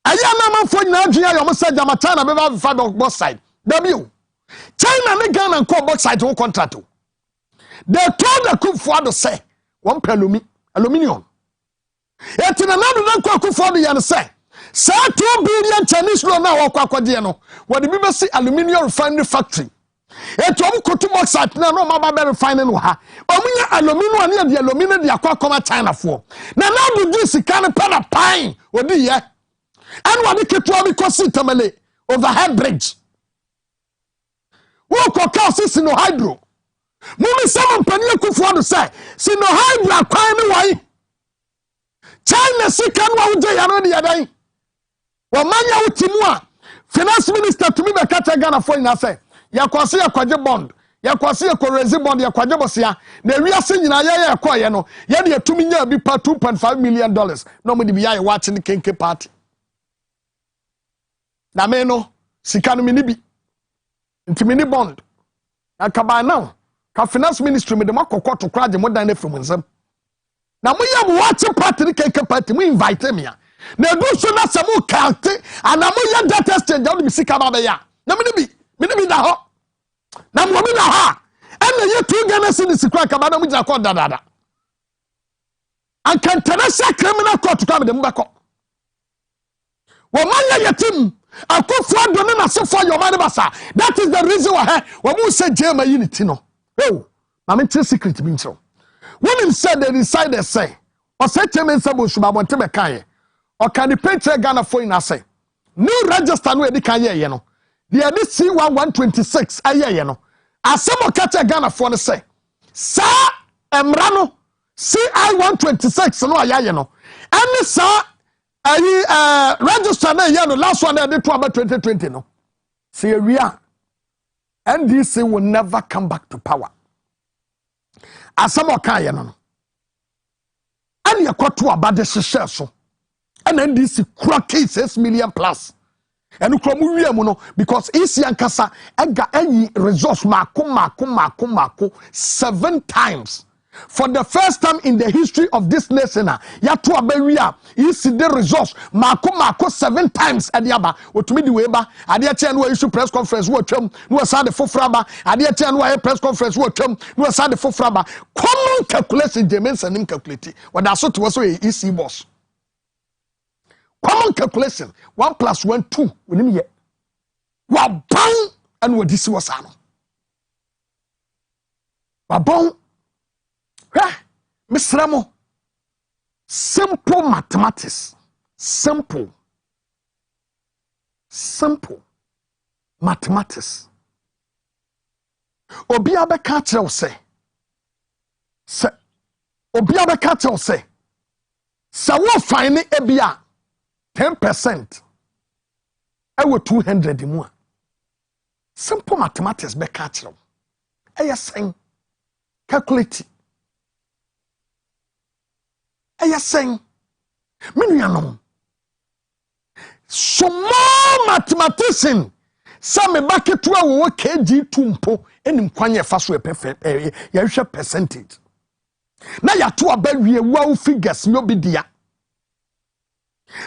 Aya na manfo nyina adwia yo mo say jama China be ba fa box side. W. China ne Ghana nko box side wo contract. They told the Kufuado say, one aluminium. Yet in another Kufuado yan say, 2 billion Chinese loan now Kwakodiano, what the BBC aluminium refinery factory. Yet one could box at no mama refining her. Omina aluminium near the aluminium the Aquacoma China for. Now do this kind of pan of pine or the year. And what the Kitwabi Cositamale overhead bridge. Walk or causes in no hydro. Mumi sama mpania Kufuado say, si no hydra kwan ni wai. China sika no awuje yano ni yadai. Wa manya utimu a finance minister to me be kata Ghana for ina say, ya kwase ya kwaje bond, ya kwase ya korezi bond ya kwaje bosia, na wiase nyina ye koye no, ye de atumi nya bi pa $2.5 million. No mo de bi ya watching the Kenke party. Na me no sika no mini bi. Ntimi ni bond. Akaba now. Ka finance ministry me de makokɔ to kraje mo dan from nsam na mo yam watch party ni Kenke party mo invite me a na do so na samu kante ana mo ya data exchange on bisika ba ya na me bi da ho na mo bi da ha and ye two Ghana cedis kra ka ba na mo jira kɔ dadada an international criminal court ka me de mo bakɔ wo man ya yetim Akufo do na se for your man basa that is the reason why wo mo say jema unity no. Oh, I'm secret means so. Women said they decided say, or say Sabo Shubabonte Mekaye, or can the paycheck Ghana for in say. New register no edikaye yeno. The edit C1126 aye yeno. Asemo kata Ghana for the say. Sa Emrano CI126 no aye yeno. And sa register na yeno last one edit to about 2020 no. See we are. NDC will never come back to power. Asamo kaya no. And you got to about the so. And NDC crack 6 million plus. And you because isi ankasa ega any resource mako 7 times. For the first time in the history of this nation, ya to aberia isi the resource mako 7 times adiaba otumi di weba adia tia no issue press conference wo twam no sa de fofraba adia tia no press conference wo twam no sa de fofraba common calculation James and him calculate what that so to was isi boss common calculation 1 + 1 2 onim ye wa ban and what this was ano wa bon Misramo. Simple mathematics. Simple mathematics. Obi abeka tell say. Obi abeka tell say. Sa wo fine ebia 10%. Ewo 200 mu. Simple mathematics beka tell. Eya sen calculate. Eya sen. Menuanom. small mathematician some bucket to a kg tumpo enim kwanye fa so ya percentage na ya to abawie wow figures no be dia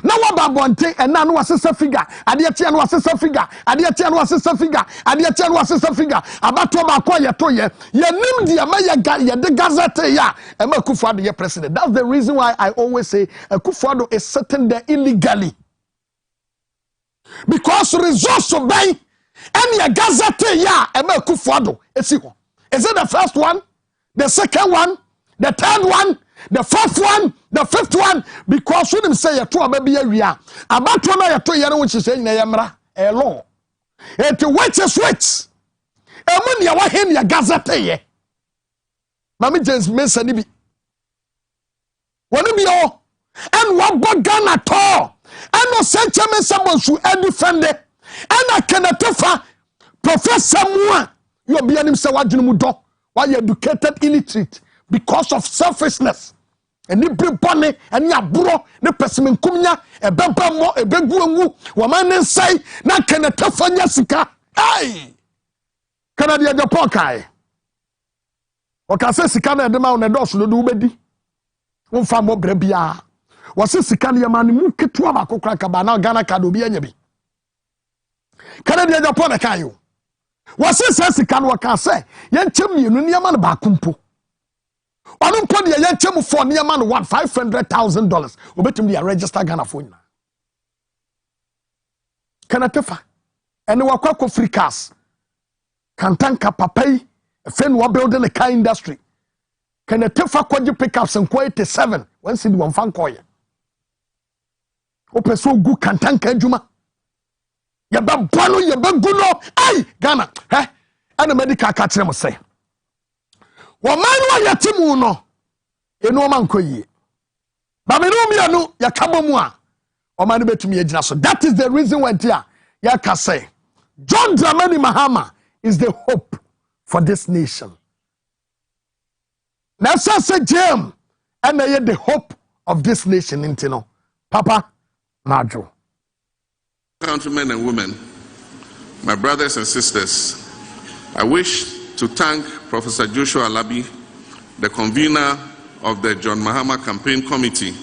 na waba bonte ena no asesa figure ade tia no asesa figure ade tia no asesa figure ade tia no asesa figure abato ba kwa ye to ye nim dia ma ye de gazette ya e ma Akufo-Addo ye president. That's the reason why I always say Akufo-Addo is sitting there illegally, because resource obey any gazette ya e ma Akufo-Addo esi ho. Is it the first one, the second one, the third one, the fourth one, the fifth one? Because when him say you to ababi awia abato na you to yere which say na yemra e law it which is which emu ne wa he ne gazette ye mama James Mensa ni bi woni bi o en wa bogan at all en no senche Mensa bonsu e defend en akenatofa professor mua you be anim say wadwunu mu do why educated illiterate because of selfishness. And ni bribone and ya buro ne pesimen kumnya e bempa mo e begu anwu wo man nsai na kanata fanya sika ai Canada Japan kai o ka se sika na de ma na do so do ubedi wonfa mo bra bia wo se sika na yama ne mu ketu abakokra ka ba na Ghana ka do bia nya bi Canada Japan kai yo wo se sika no ka se ye nchem mienu ne yama na ba kumpo onu podi ye nchem for ne yama no $500,000 obetum dia register Ghana for nyina kanatefa ene wakwa free cars kantanka papai fen wa building the car industry kanatefa kwaji pickups and 87 when see the one fan koye opeso gu kantanka adwuma ye ba bano ye ba guno ai Ghana ana medical ka kire mo say wo manu ayatimu no eno ma nkoyie ba me no mi anu ya kabomu a o manu betumi agina so. That is the reason why dia ya ka say John Dramani Mahama is the hope for this nation. Now say Jam and the hope of this nation intino Papa Majo. Countrymen and women, my brothers and sisters, I wish to thank Professor Joshua Alabi, the convener of the John Mahama Campaign Committee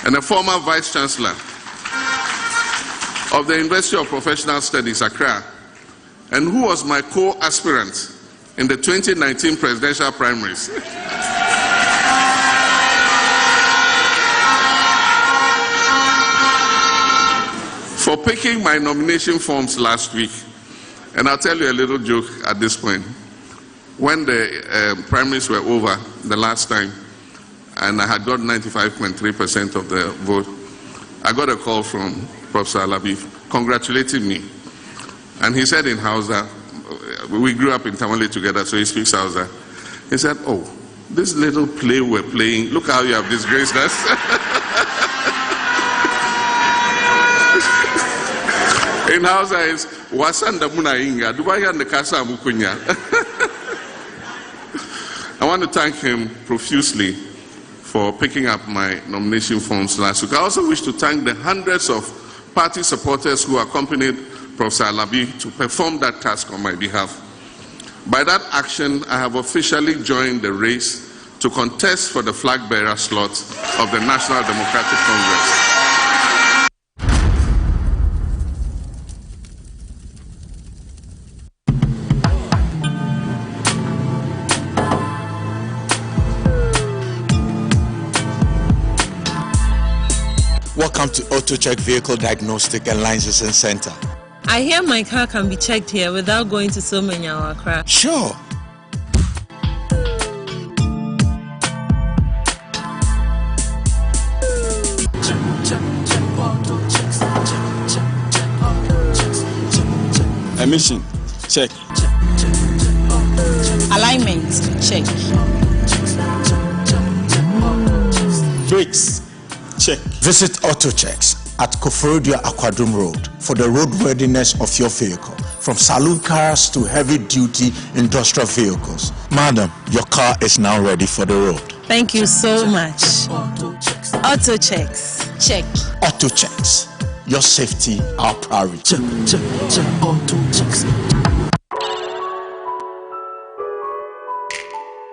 and a former Vice Chancellor of the University of Professional Studies, Accra, and who was my co-aspirant in the 2019 presidential primaries. For picking my nomination forms last week. And I'll tell you a little joke at this point. When the primaries were over the last time, and I had got 95.3% of the vote, I got a call from Professor Alabi congratulating me. And he said in Hausa, we grew up in Tamale together, so he speaks Hausa. He said, oh, this little play we're playing, look how you have disgraced us. In Hausa is wasanda muna inga dubaya ndekasa mukunya. I want to thank him profusely for picking up my nomination forms last week. I also wish to thank the hundreds of party supporters who accompanied Professor Alabi to perform that task on my behalf. By that action, I have officially joined the race to contest for the flag bearer slot of the National Democratic Congress. Welcome to Auto Check Vehicle Diagnostic and Licensing Center. I hear my car can be checked here without going to so many hours. Sure. Emission, check. Alignment, check. Brakes, check. Visit AutoChecks at Koforidua Aquadrum Road for the roadworthiness of your vehicle, from saloon cars to heavy-duty industrial vehicles. Madam, your car is now ready for the road. Thank you so much. AutoChecks, check. AutoChecks, Your safety, our priority. Check, auto checks.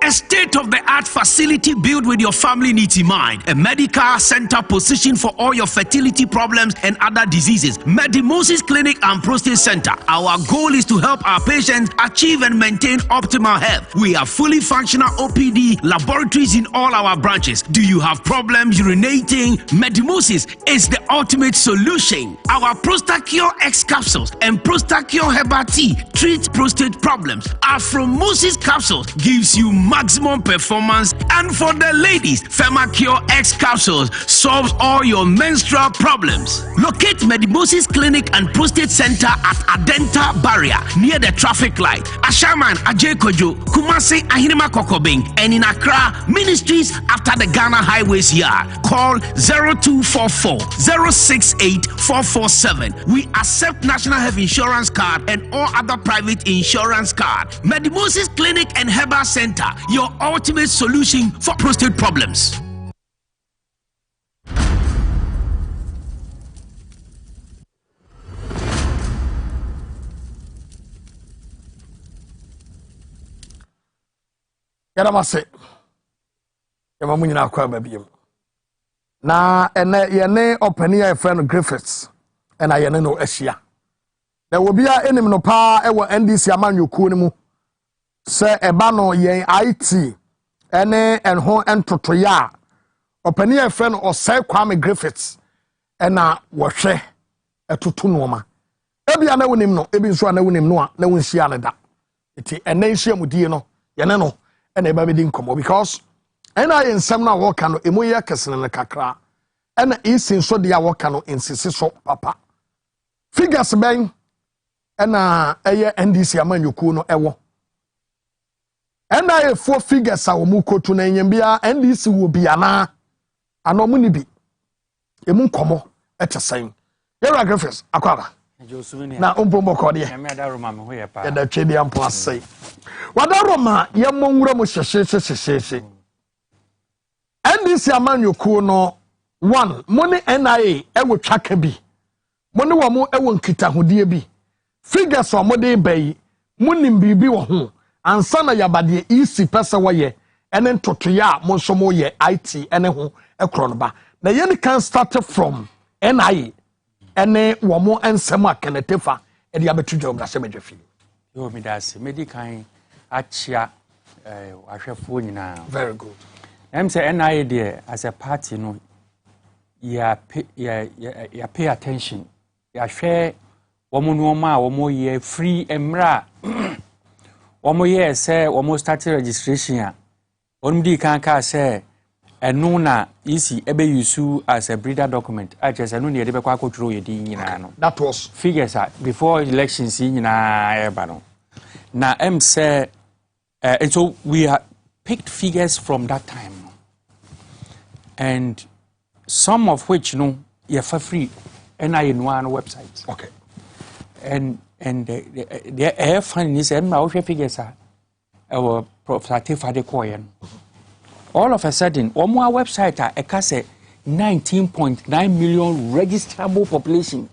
A state-of-the-art facility built with your family needs in mind. A medical center positioned for all your fertility problems and other diseases. Medimosis Clinic and Prostate Center. Our goal is to help our patients achieve and maintain optimal health. We have fully functional OPD laboratories in all our branches. Do you have problems urinating? Medimosis is the ultimate solution. Our Prostacure X capsules and Prostacure Herbal Tea treat prostate problems. Afromosis capsules gives you maximum performance, and for the ladies, Femacure X capsules solves all your menstrual problems. Locate Medimosis Clinic and Prostate Center at Adenta Barrier near the traffic light, Ashaman, Ajekojo, Kumasi, Ahinima Kokobing, and in Accra, Ministries after the Ghana Highways Yard. Call 0244 068 447. We accept National Health Insurance card and all other private insurance card. Medimosis Clinic and Herbal Center, your ultimate solution for prostate problems. Yaramase. Yamamunyina kwa babiem. Na yene openi ya friend Griffiths ena yene no ehia. Na wobia enim no pa ewo NDC amanyoku ni mu. Se eba no yen IT ene enho entotoya opani ya friend osai Kwame Griffiths ena wohwe etoto noma ebia na wonim no ebi nso na wonim no a na wonhia ne da eti ena nhia mudie no yene no ena eba bedi nkomo because ena yensem na woka no emoye kesene ne kakra ena isin so dia woka no insisi so papa figures ben ena eye NDC amanyoku no ewo ena ye four figures a omu kotu na nyembia NDC wo bia na anomu ni bi emu nkomo etesen yera Griffiths akwaba na ompombo kode ye da twedi ampo asai wadaroma ye monwura mo hyehye NDC amanyoku no 1 moni NIA ewo twaka bi moni wo mo ewo nkitahudie bi figures o mo de bai munim bibi wo ho ansana yabade isi pesa woye ene ntotoya mo nso mo ye IT ene ho ekro ba na ye can start from NIA ene wo mo ensem akenetefa e dia betudwo na semedwefi yo mi das medical achia ahwefo nyina very good em say NIA there as a party no ya pay attention ya hwe wo mo no ma wo mo ye free emra Omo ye say omo start registration ya. Onumdi kan ka say enu na isi ebe use as a breeder document. Just enu ne de be kwa control ye di nyina no. That was figures before elections nyina eba no. Na say and so we picked figures from that time. And some of which ye for free NIA one website. Okay. And the air fund is my figures are our profit for the coin. All of a sudden, on my website, I can say 19.9 million registrable population.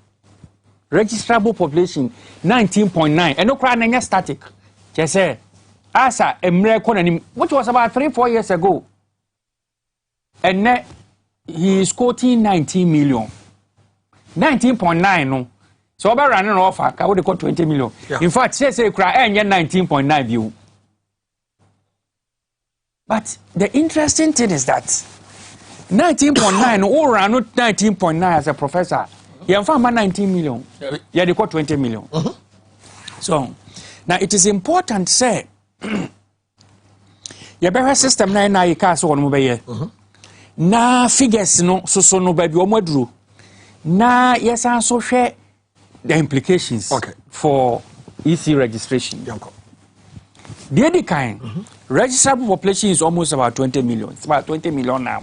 Registrable population 19.9. And no crying static. Just say, Asa Emre, which was about 3-4 years ago. And now he is quoting 19 million. 19.9 no. So about running off, I would call 20 million. Yeah. In fact, say cry and 19.9 view. But the interesting thing is that 19.9 or around 19.9 as a professor, you found 19 million. Yeah, they call 20 million. So now it is important say your better system na you cast on mobile. Na figures no so no baby omodru. Na yes and so share the implications for EC registration. The other kind, registrable population is almost about 20 million. It's about 20 million now.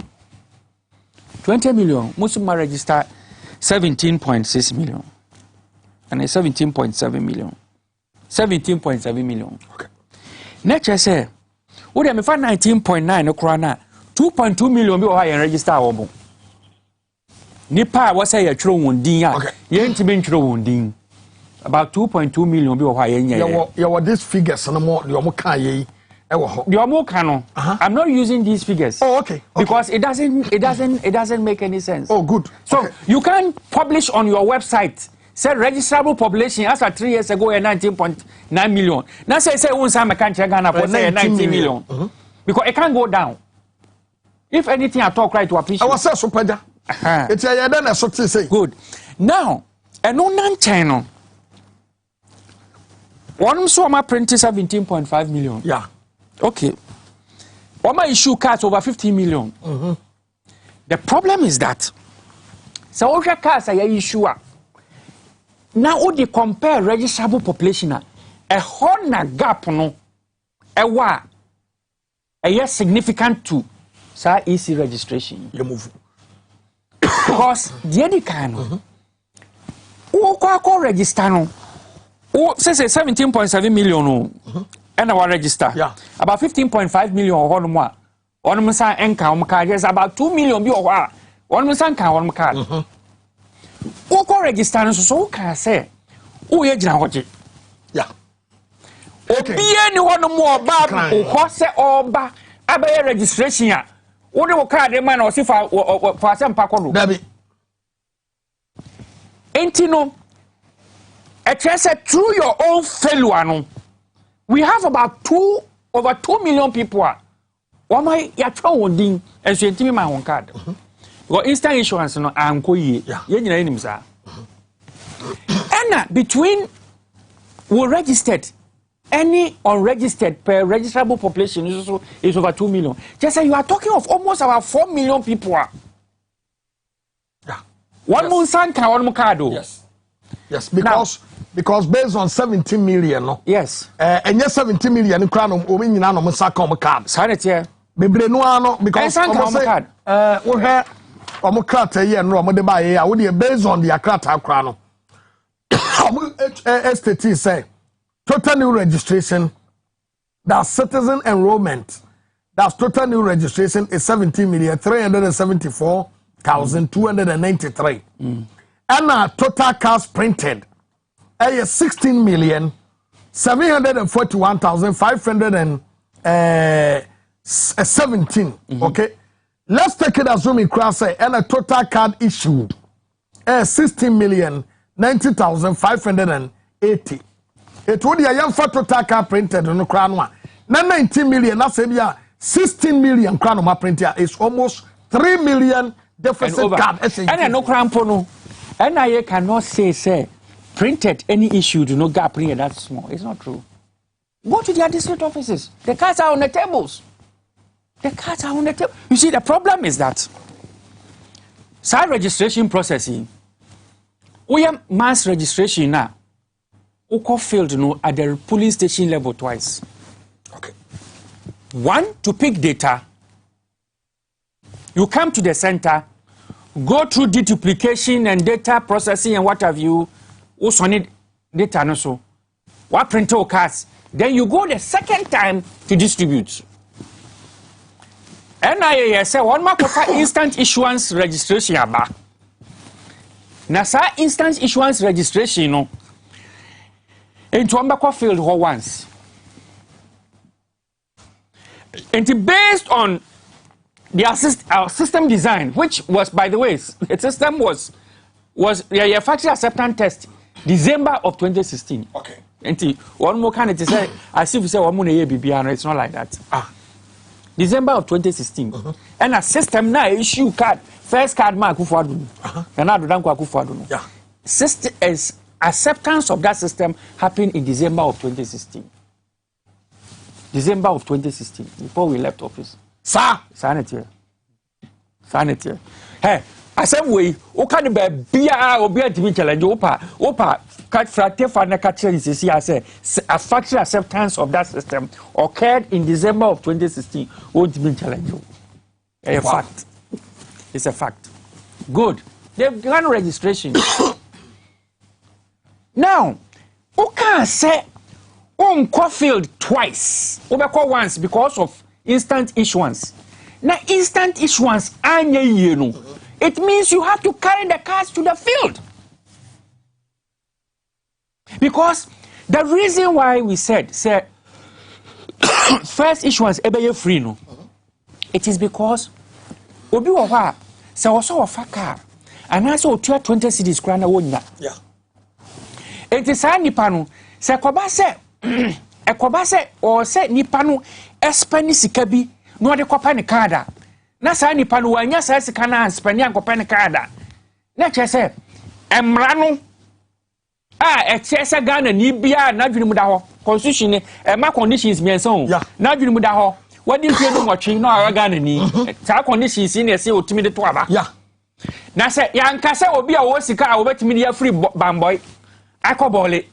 20 million, most of them register 17.6 million. And 17.7 million. 17.7 million. Okay. Next, I say, what do you find 19.9 no krana? 2.2 million people are register. Nipa was a true wounding. Yent been true wounding. About 2.2 million people why you were these figures and more your mokai. I'm not using these figures. Oh, okay. Because it doesn't make any sense. Oh, good. So you can publish on your website. Say registrable population as of 3 years ago 19.9 million. Now say one time I can't check Ghana for say 19 million. Because it can't go down. If anything I talk right to appreciate. I was so super. It's a then so to say. Good. Now, and on channel. One so my print 17.5 million. Yeah. Okay. One my issue cards over 15 million. The problem is that so all cards are issue. Now, when they compare registrable population, a honor gap no, a yes significant to sa easy registration. You move because the other kind, who register no, who say 17.7 million and our register, about 15.5 million or more. One man say enka card, yes, about 2 million be or one man say enka card. Who can register so can say, oh, yeah, yeah. Okay. Be anyone more bad or say or back about registration. What do you call the man or see for some package? Baby. Ain't you know? Through your own failure, we have about over 2 million people. Why am I trying and so you my own card? Well, instant insurance, no, I'm going. Yeah, and between we registered, any unregistered per registrable population is over 2 million. Just say you are talking of almost about 4 million people. Yeah. One month sanka, one mukado. Yes. Yes, because based on 17 million, no. Yes. And yes, 17 million crown we need no musaka card. Sanity. Bebre no ano because card. We have krata here no mo de ba here we based on the krata kra no STT say total new registration, that's citizen enrollment, that's total new registration is 17,374,293 and total cars printed is 16,741,517. Okay, let's take it as we cross and a total card issued is 16,090,580. It would be a young for total card printed on the crown one. Now 19 million, that's a 16 million crown printed is almost 3 million deficit card. And no crown pono. And I cannot say printed any issue do no gap here that small. It's not true. Go to their district offices. The cards are on the tables. The cards are on the table. You see, the problem is that side registration processing, we have mass registration now. Oko failed at the polling station level twice. Okay. One, to pick data. You come to the center, go through deduplication and data processing and what have you. Also need data no so. What print your cards? Then you go the second time to distribute. NIA say one mark of instant issuance registration aba. Na sa instant issuance registration no. Into one field once. And based on our system design, which was, by the way, the system was factory acceptance test December of 2016. Okay. And one more kind of say, as if you say one more year BBR, it's not like that. December of 2016. And a system now issue card, first card mark Kufuadu. And now don't Kufuadu. Yeah. System is acceptance of that system happened in December of 2016. December of 2016, before we left office. Sir, sanity. Hey, I said we can be beer or beer to be challenged. Opa, cut frate for the catcher is I say a factory acceptance of that system occurred in December of 2016. Won't be challenged. A fact. It's a fact. Good. They've done registration. Now, who can say field twice? Overcall once because of instant issuance. Now, instant issuance, it means you have to carry the cars to the field. Because the reason why we said first issuance ebe free no, it is because obi wo ha se wo so ofa car and also 20 cities kra na wonya. Yeah. Enti sa nipa no se koba se o se nipa no espani sika bi no de kopa ne car da. Na sa nipa no wanya sa sika na espani ankopa ne car da. Na che se emra no Ghana ni bia na dwene mu da ho constitution ne ma conditions mienso na dwene mu da ho wadi fie no nwotwe na ara Ghana ni ta conditions ne se otimi de to aba na se yanka se obi a wo sika a wo betimi de free bamboy akobole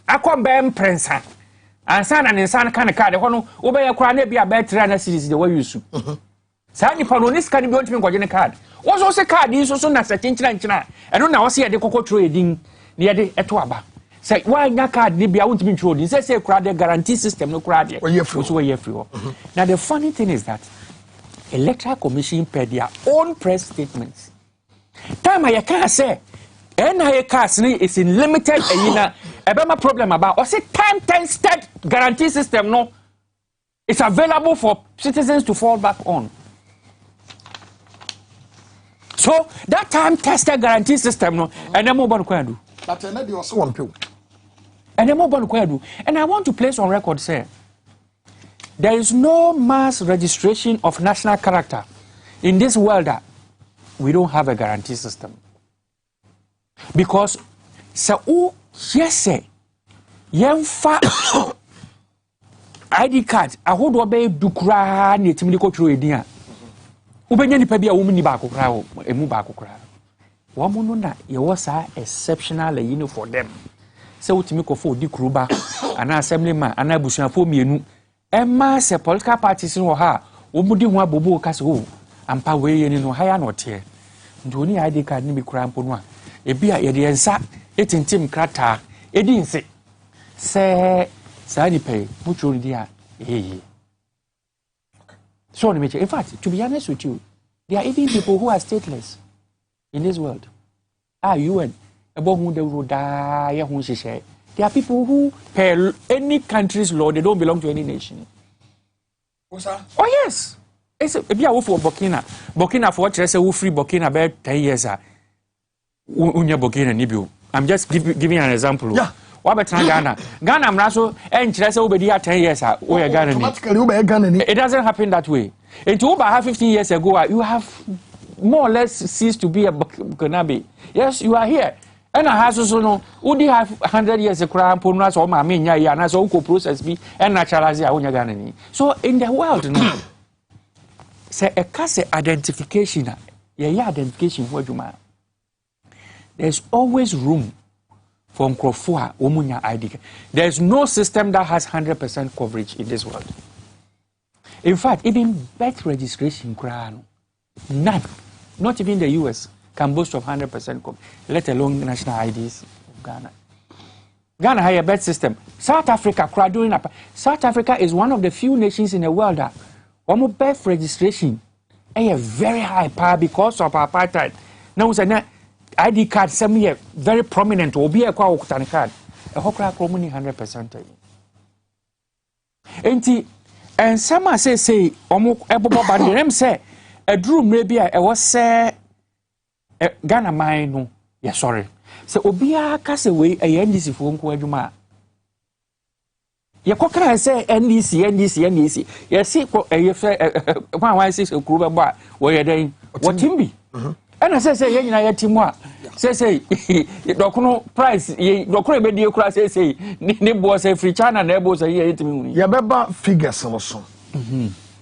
akobem prensa ansa na ne nsan kan card ho no wo be yakura na bia betra na series de wa yusu sa ni pa no ni sika ni bi ontimi ngoje ne card wo so se card yi so na se chinchira eno na wo se ye de kokotro edin near the Etwaba. Say, why not card Nibia won't be true? Say, crowd the guarantee system, no crowd. Now, the funny thing is that Electoral Commission paid their own press statements. Time I can't say, NIA cast is in limited a problem about or say time tested guarantee system. No, it's available for citizens to fall back on. So that time tested guarantee system, no, and then mobile can do. But another also one pill. And then mobile can do. And I want to place on record say there is no mass registration of national character in this world that we don't have a guarantee system. Because so yes say yemfa ID card ahodo be dukura na etimi ko tro edin ubenya nipa bia wo muni ba akokra wo emu ba akokra wo mo no na ye was exceptional for them se utimi ko fo di kruba ana assemblyman ana busuafo mienu ema se political parties no ha wo mudi ho abobo ka se wo ampa we ye ni no ha ya no te ndoni ID card ni bi kura mpo no a ebia ye de ensa etintim krata edinse se sa ni pay mucho dia So, in fact, to be honest with you, there are even people who are stateless in this world. UN, there are people who, per any country's law, they don't belong to any nation. What's that? Oh, yes. It's a bit for Burkina. Burkina for what who free Burkina about 10 years. I'm just giving an example. Yeah. What about Ghana? Ghana, I'm also, and Chelsea will be 10 years. It doesn't happen that way. Into over 15 years ago, you have more or less ceased to be a Burkinabe. Yes, you are here. And I have also know, would you have 100 years a crime, Punas or Mamina, and as Uncle process be, and naturalizing Ghana. So in the world, say a case identification, identification, what you mean? There's always room for Nkrofua Omunya ID. There's no system that has 100% coverage in this world. In fact, even birth registration, none, not even the US, can boast of 100% coverage, let alone national IDs of Ghana. Ghana has a birth system. South Africa, South Africa is one of the few nations in the world that birth registration has a very high power because of apartheid. Now, ID card semi very prominent or be a okutani card. A hokra kromuni 100%. Enti and some say omo ebobo bandem say a drew maybe I was say Ghana mine no. Yeah, sorry. So obia kase we a NDC fo nko adwuma. Ye kokra say NDC. Ye see ko e fe 116 okuruba ba we ye den. What timbi? And I say, you know, Timwa. Say, Docuno price, Docuno Media class, say, Nibbo say free China, neighbors a year to me. Yabeba figures also.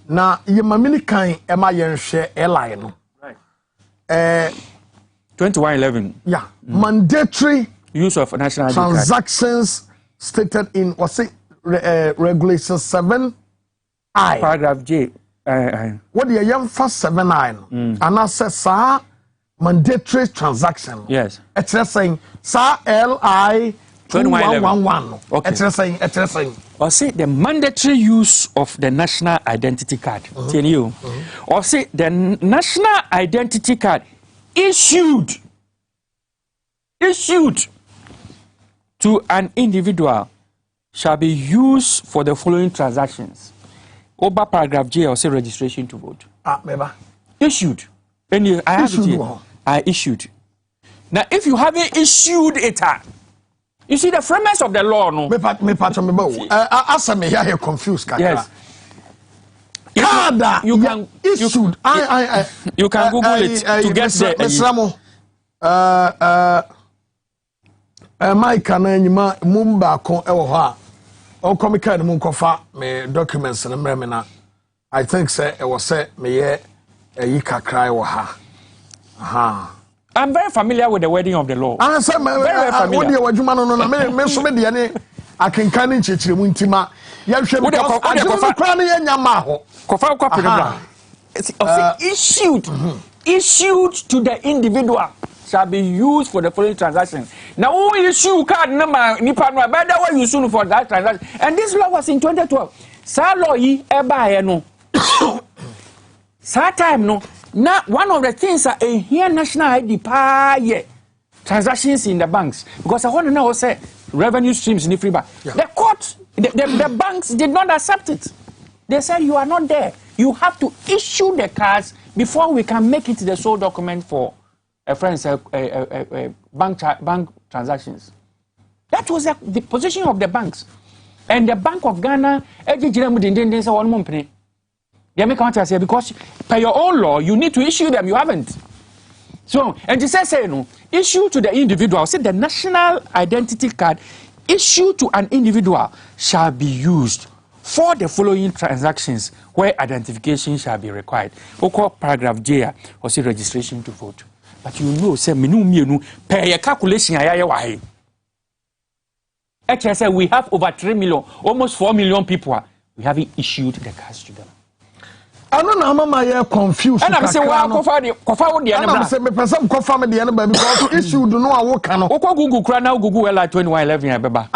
Now, you mammy kind, am I share airline? Right. 2111. Yeah. Mandatory use of national transactions stated in, what's it, Regulation 7I. Paragraph J. What the young first 7I? And I said, sir. Mandatory transaction. Yes. It's just saying, sir, LI 2111. Okay. Or say the mandatory use of the national identity card. Tell you. Or say the national identity card issued to an individual shall be used for the following transactions. Over paragraph J, or say registration to vote. Remember. Issued. And I have it here. I issued. Now, if you haven't issued it, you see the framers of the law, no? Me here confused. Yes. You can issued. You can Google it to get the. Mike and Mumba con Ewa. O comic and Munkofa, me documents and remember. I think, sir, it was said, me a yika cry or ha. Aha. I'm very familiar with the wording of the law. I said, very familiar. What you man on I can come in Church Muntima. You should be crying in Yamaho. Issued to the individual shall be used for the following transaction. Now, who issue card number, Nipanwa, better what you soon for that transaction. And this law was in 2012. Saloi eba no. Sa time no. Now, one of the things are here national ID transactions in the banks, because I want to know say revenue streams in the free bank. The court, the banks did not accept it. They said you are not there. You have to issue the cards before we can make it the sole document for bank transactions. That was the position of the banks, and the Bank of Ghana. They make counter say because by your own law you need to issue them. You haven't. So and it says say no issue to the individual. Say the national identity card issued to an individual shall be used for the following transactions where identification shall be required. Oko paragraph J or say registration to vote. But you know say menu pay calculation ayaye actually say we have over 3 million, almost 4 million people. We haven't issued the cards to them. I don't know, Mama, confused. And I'm saying, well, Kofa the I'm saying, me person Kofa me the enemy because issue do know what can. Oko Google cry now Google like 2111 beba.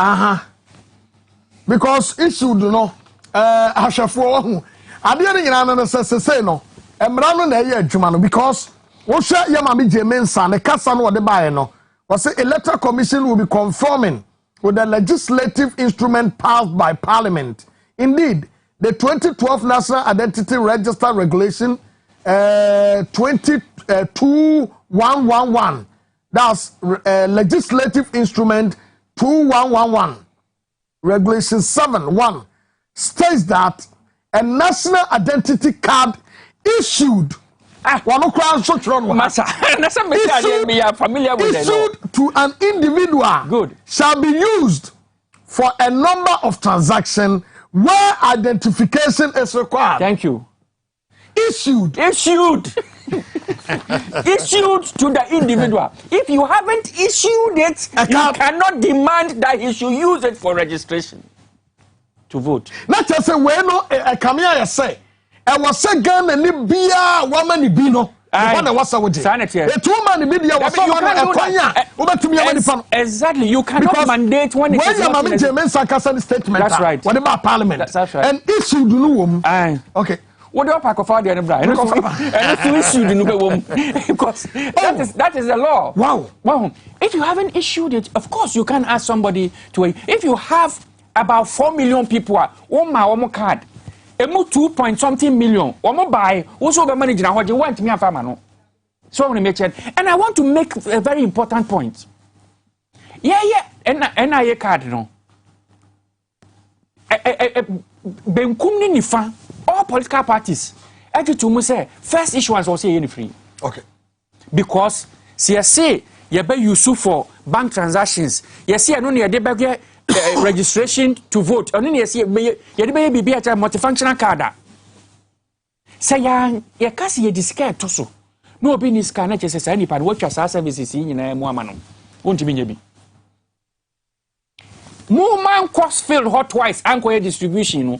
Because issue do know ahwefo ho. Ade ne nyina no say no. Emra no na ye adwuma no because wo hwe ye ma me Jemensa ne kasa no de bae no. Was say electoral commission will be conforming with the legislative instrument passed by Parliament. Indeed, the 2012 National Identity Register Regulation 22111, that's legislative instrument 2111, Regulation 7.1, states that a national identity card issued to an individual shall be used for a number of transactions where identification is required. Thank you. Issued. Issued to the individual. If you haven't issued it, you cannot demand that he should use it for registration to vote. Not just say, well, no, I come here and say, I was saying, Ghana, ni bia, woman, ni bino. Exactly. You cannot mandate when it is not in statement. That's right. What about Parliament? That's right. And issue do no. Okay. What do you pack of the issue because that is the law. Wow. If you haven't issued it, of course you can ask somebody to. If you have about 4 million people, one card. Emu 2.something million. Omo buy. Also be manage na hoje want me afama no. So we make it. And I want to make a very important point. NIA card no. Benkum ni nifa. All political parties. Every to say first issuance was say free. Okay. Because CSA you be use for bank transactions. You see no near dey be registration to vote. Only you see you be be a multifunctional card. Say ya kasi ye discard to so. No be ni scan na chese say ni pa what your services yin na mu ama no. Won't be nyebi. Movement cost failed hot twice anko distribution no.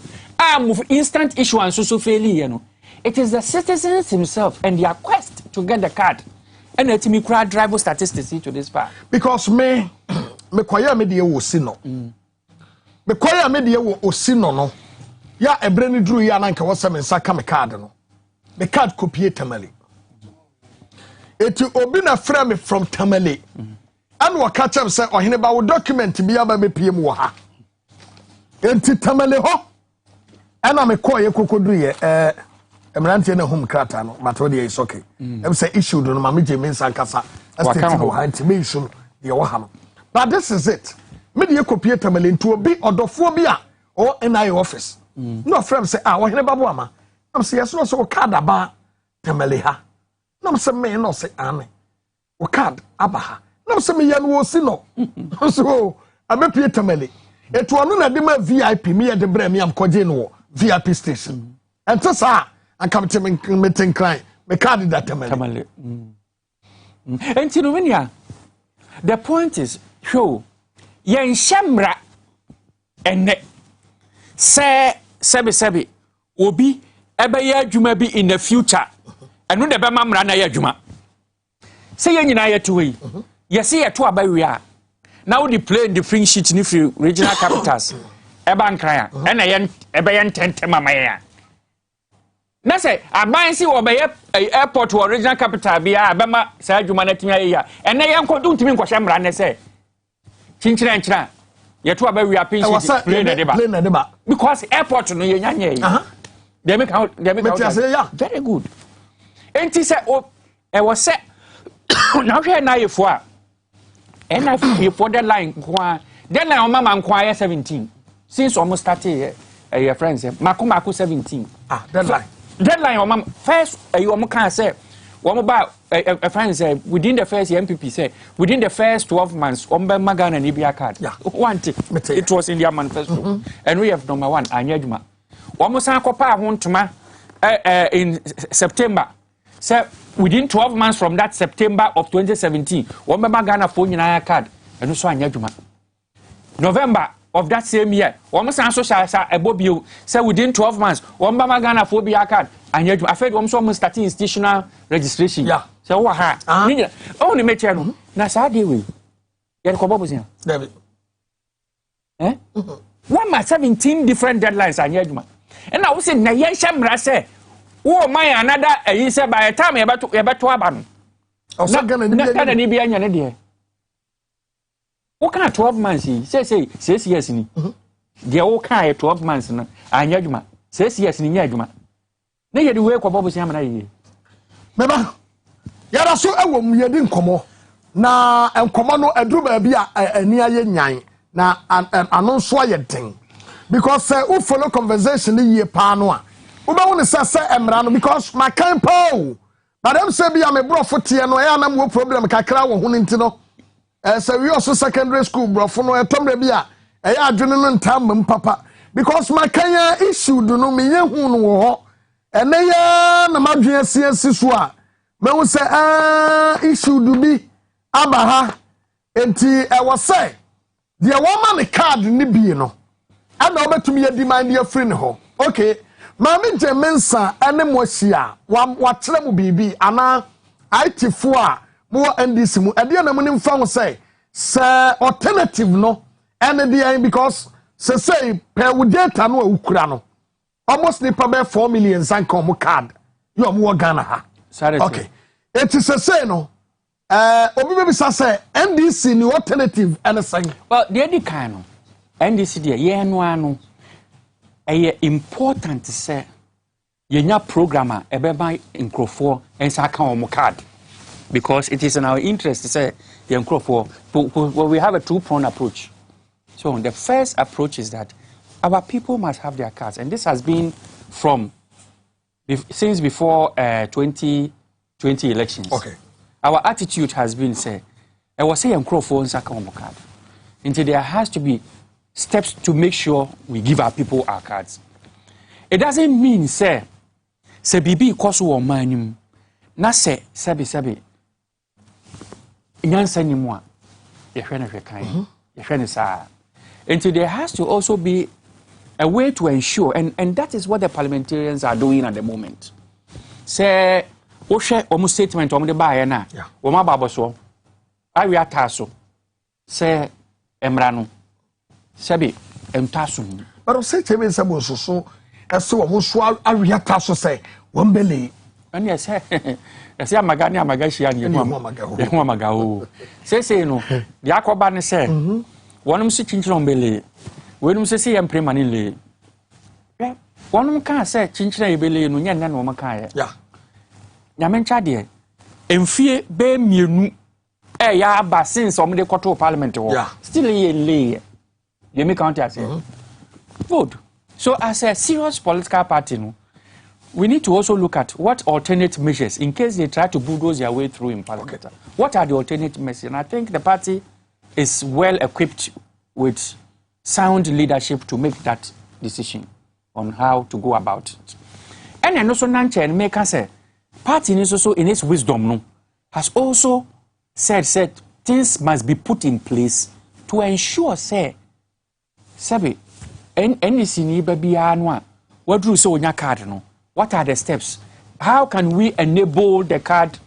Move instant issuance so fairly no. It is the citizens himself and their quest to get the card. And let me crowd drive statistics to this part. Because me mekoya me de wo sino mekoya me de wo osino no ya ebre ni duru ya na nka wo se me nsa ka me card no me card copy Tamale eti obi na frame me from Tamale and wo catch am say ohene ba wo document bi aba be piem wo ha enti Tamale ho ana me koye kokoduru ye emrante na home krata no but what is okay em say issue do no ma me je me nsa nkasa estate no ha enti me issue ye wo ha no but this is it me de copy Tamale nti obi odofo bi a o NI office no frame say ah ohene babo ama am say yes no so card aba Tamale ha no say me no say ane o card aba ha no say me yan wo si no so amepie Tamale etu onu na de ma VIP me ye de bra me am koje no VIP station ento sa an come to meeting client me card that Tamale enti no wenia the point is show yen shamra enne sebi obi ebe ya adwuma bi in the future enu de be mamra na ya adwuma se yen nyina ya tuwe yesi ya to abawia now the plane the free sheet ni free regional capitals eba nkran ena yen ebe yen tente mama ya na say aban si wo be airport wo regional capital bia abema sa adwuma na timia ya ena yen ko dun timi nkwa mra ne say chinchira ye to abawia pin sheet plane na deba because airport no ye nyanya yi they make out very good enti say o e was say now hwe na yefo a ena for the line kwa deadline o mama nkwa 17 since almost started your friends maku 17 deadline o mama first you can say one ba friends say within the first MPP say within the first 12 months ombe magana ni bia card it was in their manifesto and we have number 1 anyaduma almost akopa ho ntoma in September say within 12 months from that September of 2017 ombe magana for nyina card eno so anyaduma November of that same year almost social ebobio say within 12 months ombe magana for bia card anyaduma afed almost starting institutional registration so what ha ni only me tell no na sa dey we yer ko bobo sia David one ma 17 different deadlines anyaduma and now say na yen shamra say wo man another ayi say by the time you beto aba no o so gana ni bia nya ne de wo kan 12 months say 6 years ni de wo kan 12 months no anyaduma 6 years ni nya aduma na ye de we ko bobo sia ma na ye meba yara so ewom ye di nkomo na nkomo no aduru ba bia ani aye nyan na anon so aye den because we follow conversation ye pa no a we ba woni say emra no because my kind po but them say bia me brofo tie no ya na mo problem kakra wo ho nti no say we also secondary school brofo no etomre bia ya adwene no ntam papa because my kind issue do no me ye hu no wo ho ene ya na madwen asiasi so a me wo say issue do bi abaha enti e wo say the woman the card ni bi no ana obetumi ye demand ye free ne ho okay mama jemensa ene mo hia wa kire mu bibi ana IT4 a mo NDC mu ade na mo ni mfa wo say alternative no ene dey because say per data no ukura no almost nipa be 4 million sanka mo card you mo Ghana ha okay it is say no obi be say NDC ni alternative anything well the edi kan no NDC there ye no ano important say yenya programmer ebeba nkrofo ensa kan o card because it is in our interest to say the nkrofo we have a two-pronged approach. So the first approach is that our people must have their cards, and this has been from since before 2020 elections. Okay, our attitude has been say I was saying nkrofo ensa kan o card until there has to be steps to make sure we give our people our cards. It doesn't mean say bibi koso wo manim na say sebi nyansa ni mo a ye hwe na hwe kan ye hwe ni sa until there has to also be a way to ensure and that is what the parliamentarians are doing at the moment. Say wo hwe omo statement omo de ba ye na wo ma babo so awi ataso say emrano sebi entasum but say chebe sebo so eso wo so awiata so say wombele and yes ese amaga ni amaga hia ni hu amaga o say no de akoba ne say wonum si chinchiro mbele wenum se yem premani le wonum kan say chinchiro ebele no nya nna no maka ye ya nyamencha de emfie be mienu ya aba since om de koto parliament wo still ye le ye me count as vote. So as a serious political party, no, we need to also look at what alternate measures, in case they try to bulldoze their way through in parliament. Okay. What are the alternate measures? And I think the party is well equipped with sound leadership to make that decision on how to go about it. And also Nanche and make us say, party is also in its wisdom, no, has also said things must be put in place to ensure, say, Sabi, NEC ni baby anwa. What do you say on your card? No? What are the steps? How can we enable the card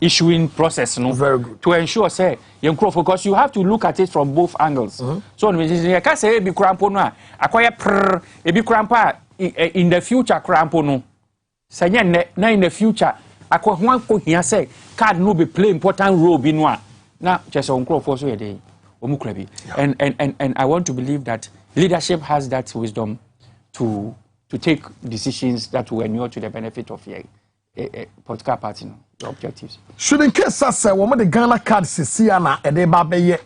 issuing process? No? Very good. To ensure, say, because you have to look at it from both angles. So, you can say, "Ebi crampo no, acquire ebi crampa in the future crampo no." Say, na in the future, acquire one ko here say card no be play important role bi no. Now, just on crop for so a day, and I want to believe that leadership has that wisdom to take decisions that will inure to the benefit of a political party, the objectives. Should in case say woman the Ghana card sisia na ede ba beye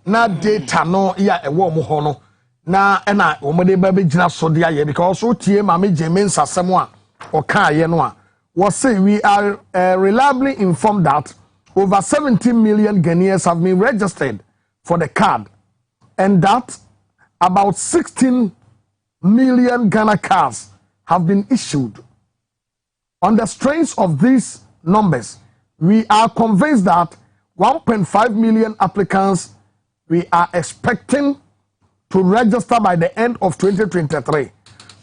na data no ya ewo mo ho no na na woman de ba be gina so de aye because so tie ma me James asem a o ka aye no a was say we are reliably informed that over 17 million Ghanaians have been registered for the card and that about 16 million Ghana cards have been issued. On the strength of these numbers, we are convinced that 1.5 million applicants we are expecting to register by the end of 2023.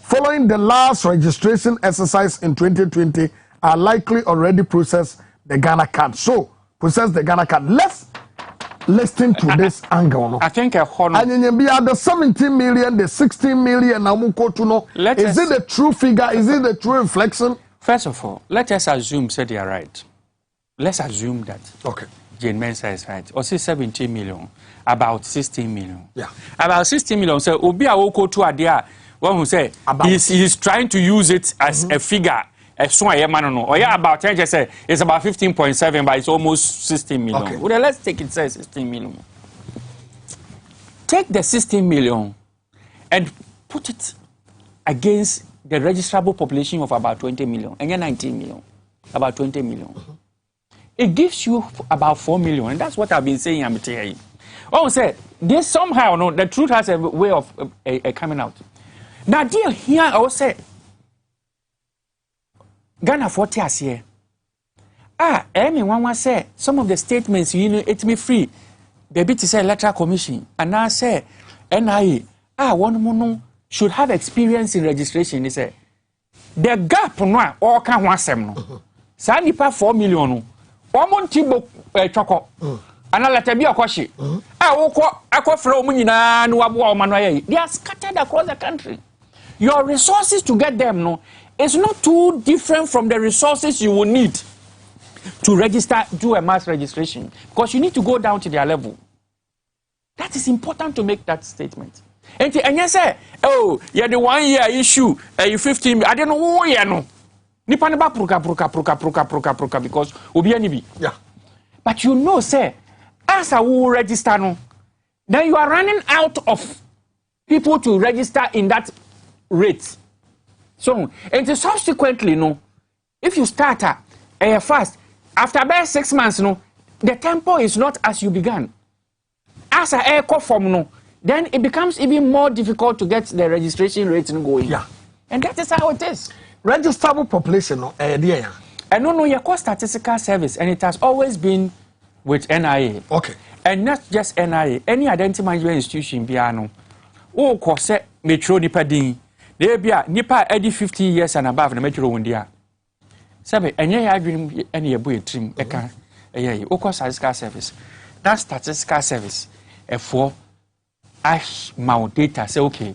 Following the last registration exercise in 2020, are likely already processed the Ghana card. So, process the Ghana card. Let's listen to this angle. No? I think a honor. And be the 17 million, the 16 million, is it the true figure? Is it the true reflection? First of all, let us assume say they are right. Let's assume that. Okay. Jane Mensah is right. Or say 17 million, about 16 million. Yeah. About 16 million. So Obi Awoko to Adia, one who say he's trying to use it as a figure. Or yeah, about 10 just say it's about 15.7, but it's almost 16 million. Okay. Well, let's take it say 16 million. Take the 16 million and put it against the registrable population of about 20 million, and 19 million, about 20 million. It gives you about 4 million, and that's what I've been saying. I'm telling you. Oh, say this somehow, no, the truth has a way of coming out. Now, dear, here I will say. Ghana 40 as here. One say some of the statements, it's me free. Baby to say electoral commission. And now say NIA. One mono should have experience in registration. They say the gap no or can one sem no. Sanipa 4 million no. One tibo choco. And let be a question. I from Munina no abo manoye. They are scattered across the country. Your resources to get them no. It's not too different from the resources you will need to register, do a mass registration, because you need to go down to their level. That is important to make that statement. And you say, oh, you're the 1 year issue, you 15, I don't know who you know. Nipaneba pruka, because Obianibi. Yeah. But you know, say, as I will register, no, then you are running out of people to register in that rate. So, and subsequently, no, if you start fast, after about 6 months, no, the tempo is not as you began. As a air form, no, then it becomes even more difficult to get the registration rates going. Yeah. And that is how it is. Registrable population, no, and no, your cost statistical service, and it has always been with NIA. Okay. And not just NIA, any identity management institution, piano. Oh, corset, metro nipading. There be a nipa 50 years and above the metro India. Sabe, and yeah, I dream any boy trim, eka, statistical service. That statistical service, for ash my data say okay.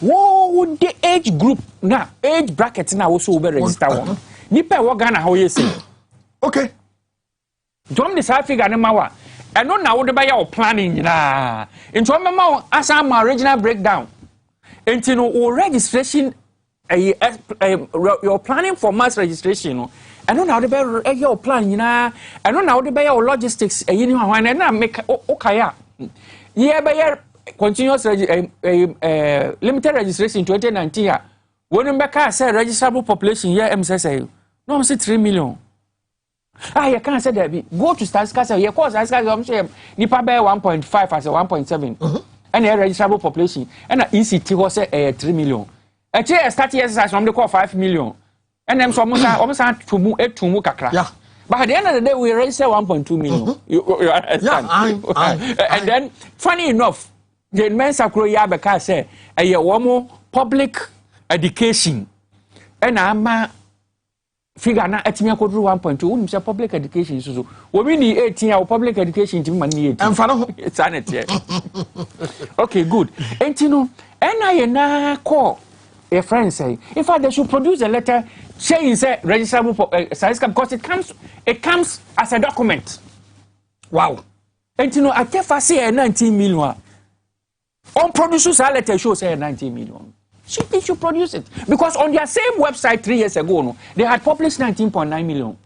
Whoa, the age group now, age bracket now also over register one. Nipa wo Ghana how you say. Okay. Dom this I figure na I know now the buyer planning na. Into mama asa my original breakdown. Into no registration you're planning for mass registration. I don't know how the buyer your plan na. I don't know how the buyer logistics you know when na make okay. Yeah buyer continuous limited registration 2019 when Mbeka say registrable population here MSS no I'm say 3 million. You can't say that. Go to statistics. Your course, I'm saying, Nipa bear 1.5 as a 1.7, and a registrable population, and ECT was 3 million. A chair start years as from the core 5 million, and then some almost to move to Mukakra. Yeah. But at the end of the day, we register 1.2 million. You understand? And then, funny enough, the men Sakuro Yabeka say, a year public education, and I'm figure na etimi akodru 1.2 wonu say public education so we mean 18 our public education timi man 18 emfa no sanity okay good entino na na call a friend say in fact they should produce a letter saying say registrable because it comes as a document. Wow. Entino atefa say 19 million on produce a letter show say 19 million. They should produce it. Because on their same website 3 years ago, they had published 19.9 million.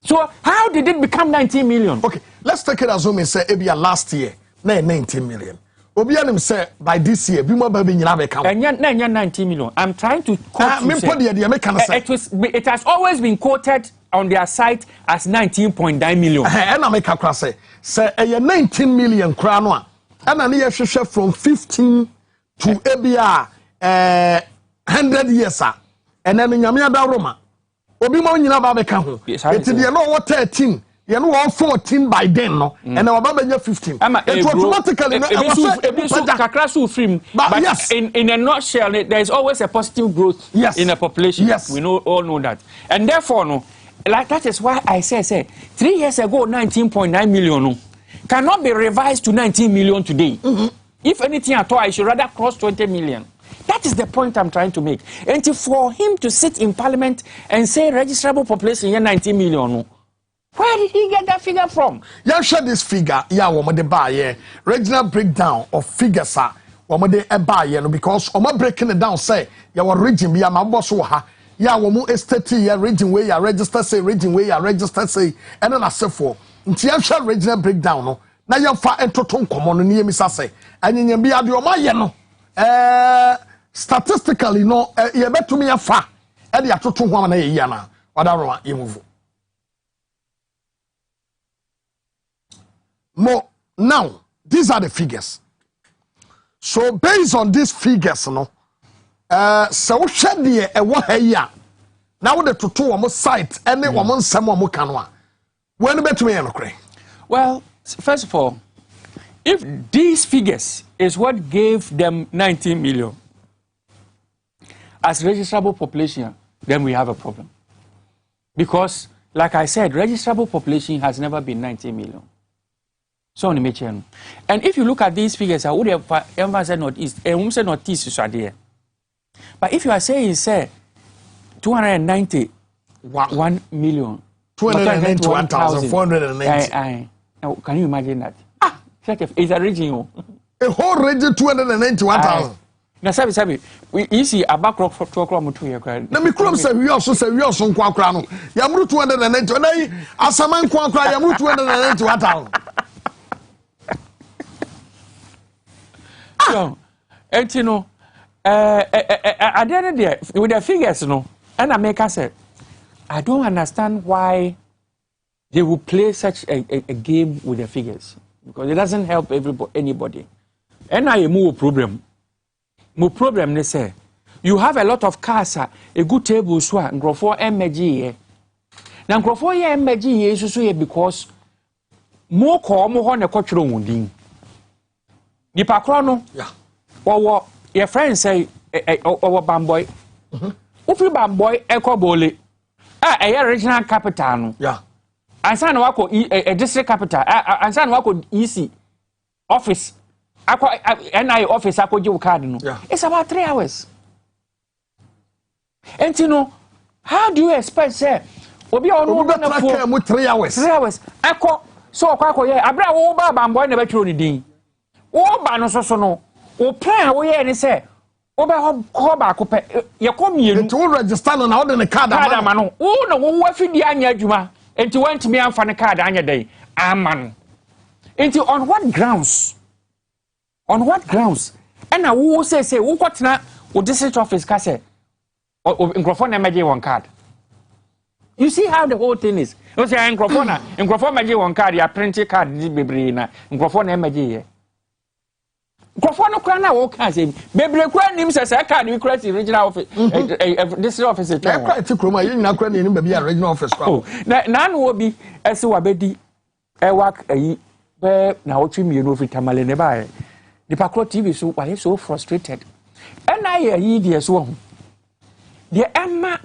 So how did it become 19 million? Okay, let's take it as we say Ebia last year, 19 million. Obianim say by this year, Bimo Baby Nyabeka. And 19 million. I'm trying to quote it has always been quoted on their site as 19.9 million. And I make a say 19 million crown. And I need from 15 to ebia 100 years and then nyame ada roma obi ma nyina ba beka ho it dey no 13 you know 14 by then no and na ba benya 15 it automatically no kakra so free but yes. in a nutshell there is always a positive growth in a population. Yes. We all know that, and therefore no like that is why I say 3 years ago 19.9 million no cannot be revised to 19 million today. If anything at all, I should rather cross 20 million. That is the point I'm trying to make. And for him to sit in parliament and say registrable population here 19 million, where did he get that figure from? Yeah, share this figure. Yeah, woman de buy regional breakdown of figures woman de buy because woman breaking it down say your region be my boss ha. Yeah, woman estate here region where you register say region where you register say and then I say for. Until share regional breakdown no. Na ya fa entoton komo no ne yemisa say anyenya bia de o maye no statistically no ye betumi ya fa e de atoto ho na ye ya na wadaro ye move mo now these are the figures. So based on these figures no so hwe de e wo ha ya na wo de toto wo mo site ene wo mo nsem wo mo kanu a wo ne betumi ye no kre. Well, first of all, if these figures is what gave them 19 million as registrable population, then we have a problem. Because, like I said, registrable population has never been 19 million. So, and if you look at these figures, I would have emphasized Northeast, and we say Northeast is there. But if you are saying, say, 291 million, 291,490. Can you imagine that? It's a region. A whole region 291,000. Now, Sabi, we see a back rock for 2 o'clock. Let me come say we also say we also Quakrano. Yamru 290. Asaman Quakra, Yamru 291,000. So, and you know, at the end of the day, with the figures, you know, and I make us say, I don't understand why they will play such a game with the figures, because it doesn't help anybody. And I move problem. My problem, they say, you have a lot of cars, a good table, so and grow for MG. Now, grow for MG is also because more call more on a cultural wounding. The Pacrono, yeah, or what your friends say, or Bamboy. Ufi Bamboy, Echo Bole, a regional capital. Yeah. And San Wako, a district capital, and San Wako, easy. office NI office akoji card no it's about 3 hours and you know how do you expect say obi onu na for 3 hours akọ so akọ ye abra wo ba bamboy na betro ni din wo ba no so no o plan wo ye ni say wo ba ho ba ko pe ye ko mienu to register no na wo de ne card ama no wo na wo afidi anya adwuma enti want me amfa ne card anya dai aman enti on what grounds and wo say wo kwatena wo district office ka say microphone na meje one card. You see how the whole thing is. You say microphone meje one card ya print card ni bebre na microphone na meje ye. Microphone no kra na wo ka say bebre kra nim say card we kra regional office district office e na kra ti kroma yin na kra ni ba bia regional office kra. Na no obi ese wa bedi e work ayi be na wo twi mienu ofi tamale ne ba e. The Pakro TV so why so frustrated. And I hear the so the Emma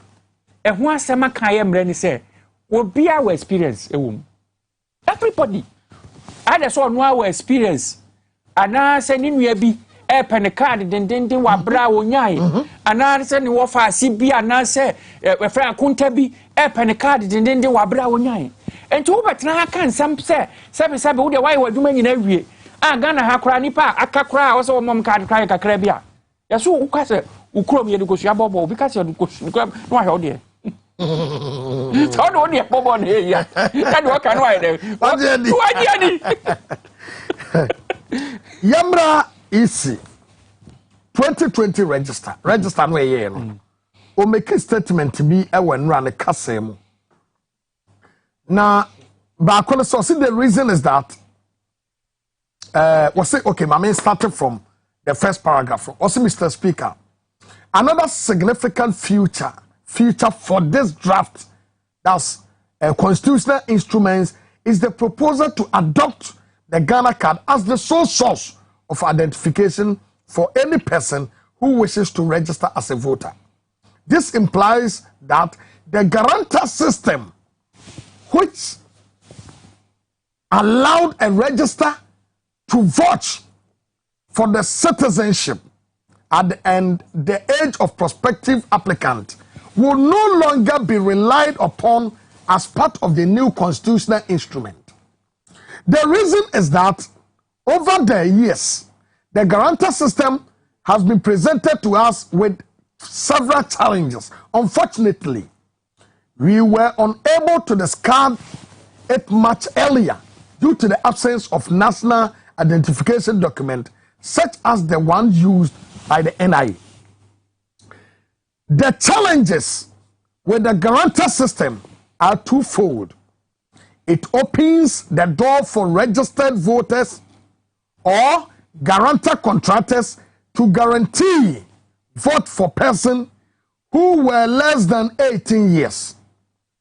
a one summer can say will be our experience a womb. Everybody I just saw no our experience. And I said in we be a pen card then wa brow nyai. And I said you offer CB and I say a friend couldn't be a pen card then wa brow nyai. And to but now I can some say sabi why were doing in every Ghana ha kra nipa akakra wo so mom card kra kakra bia yaso ukase ukrom ye dukosua bobo bi kase dukosua no ahwe ode so do ode bobo na ya ka do ka no ahwe de wadi ani Yamra isi 2020 register no ye no o make statement bi e wanra ne kase mu na ba kono so the reason is that was it okay? My started from the first paragraph. Also, Mr. Speaker, another significant future for this draft, that's constitutional instruments, is the proposal to adopt the Ghana card as the sole source of identification for any person who wishes to register as a voter. This implies that the guarantor system, which allowed a register to vote for the citizenship and the age of prospective applicant will no longer be relied upon as part of the new constitutional instrument. The reason is that over the years, the guarantor system has been presented to us with several challenges. Unfortunately, we were unable to discard it much earlier due to the absence of national identification document such as the one used by the NIA. The challenges with the guarantor system are twofold. It opens the door for registered voters or guarantor contractors to guarantee vote for persons who were less than 18 years.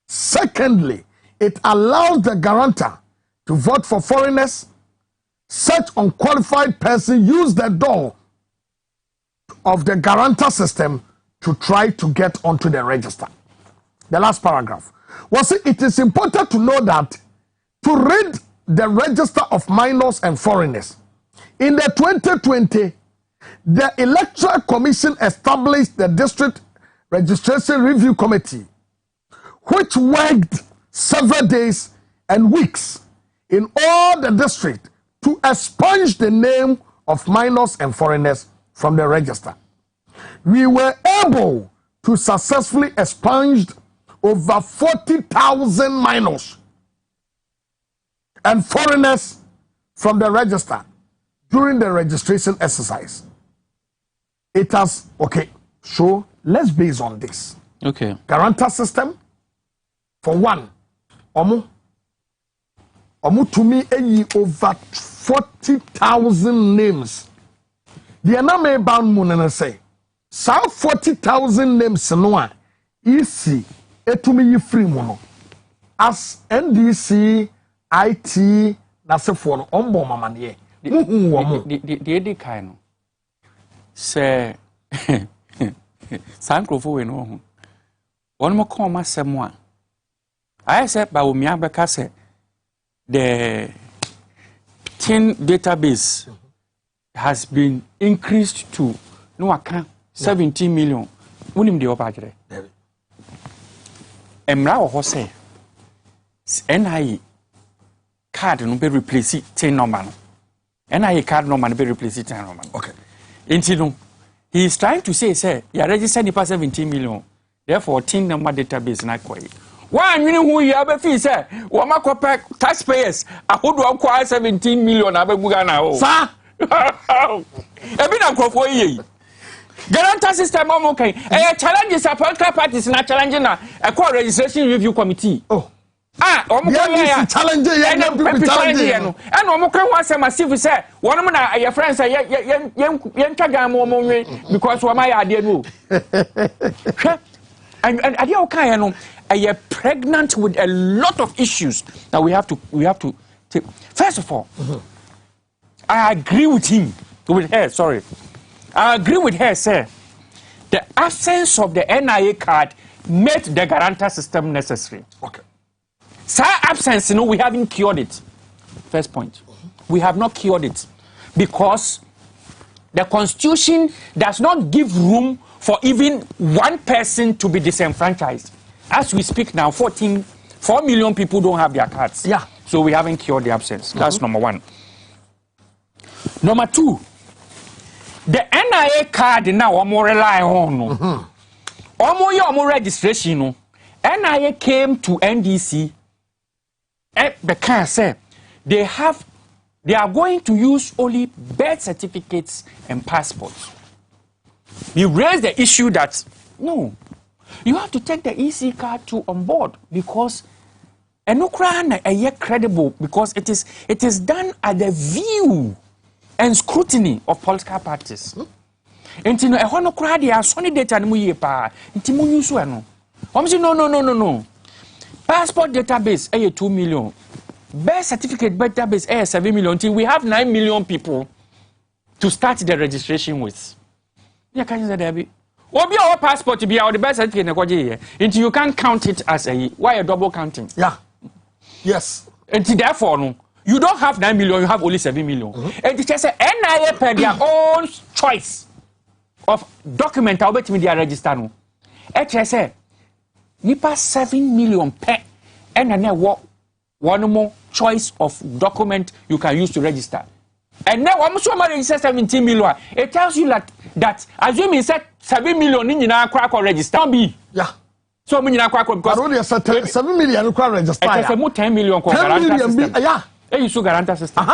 Secondly, it allows the guarantor to vote for foreigners. Such unqualified person use the door of the guarantor system to try to get onto the register. The last paragraph. It is important to know that to read the register of minors and foreigners, in the 2020, the Electoral Commission established the District Registration Review Committee, which worked several days and weeks in all the districts to expunge the name of minors and foreigners from the register. We were able to successfully expunge over 40,000 minors and foreigners from the register during the registration exercise. It has, okay, so let's base on this. Okay. Guarantor system, for one, to me over 40,000 names. The aname bound moon say, some 40,000 names no easy etumi free mono. As NDC IT nase for ombo mamanie. The kind say Sankrofo we no. One more come someone. I said by Umiabeka say the tin database has been increased to no account 17 million. Unim de opajere. Emra ho say NIA card no be replace 10 number no. NIA card number no be replace 10 number. Okay. Intino he is trying to say you registered the 17 million. Therefore 10 number database na kwai. One you who you have a fee say wama kope taxpayers ahodo akwa 17 million abebuga na o. Sir. Ebi na krofo yi. Guarantor system okay. Challenges are political parties na challenge na registration review committee. Oh. Challenge and no say massive say one of your friends say because what my idea no. And idea okay no are pregnant with a lot of issues that we have to take. First of all, I agree with her, I agree with her, sir. The absence of the NIA card made the guarantor system necessary. Okay. Sir, absence, we haven't cured it. First point. We have not cured it because the Constitution does not give room for even one person to be disenfranchised. As we speak now, 4 million people don't have their cards. Yeah. So we haven't cured the absence. That's number one. Number two, the NIA card now omo rely on omo registration NIA came to NDC the can say they are going to use only birth certificates and passports. We raised the issue that no, you have to take the EC card on board because enukra na credible because it is done at the view and scrutiny of political parties. Enti no ehon no kra dia soni data no ye pa. Enti mo use no. Say no. Passport database 2 million. Birth certificate database 7 million. Until we have 9 million people to start the registration with. Yeah, can you say that? Obi our passport be our birth certificate na kwaje here. Until you can't count it as why a double counting. Yeah. Yes. Until therefore no. You don't have 9 million, you have only 7 million. And it says NIA per their own choice of document I'll bet me they are registered. No. It says nipa 7 million per and one more choice of document you can use to register. And now I'm so much register 17 million. It tells you that assuming said 7 million in crack or register. Yeah. So many because 7 million register. It says 10 million 10 million. Yeah. You should guarantee system.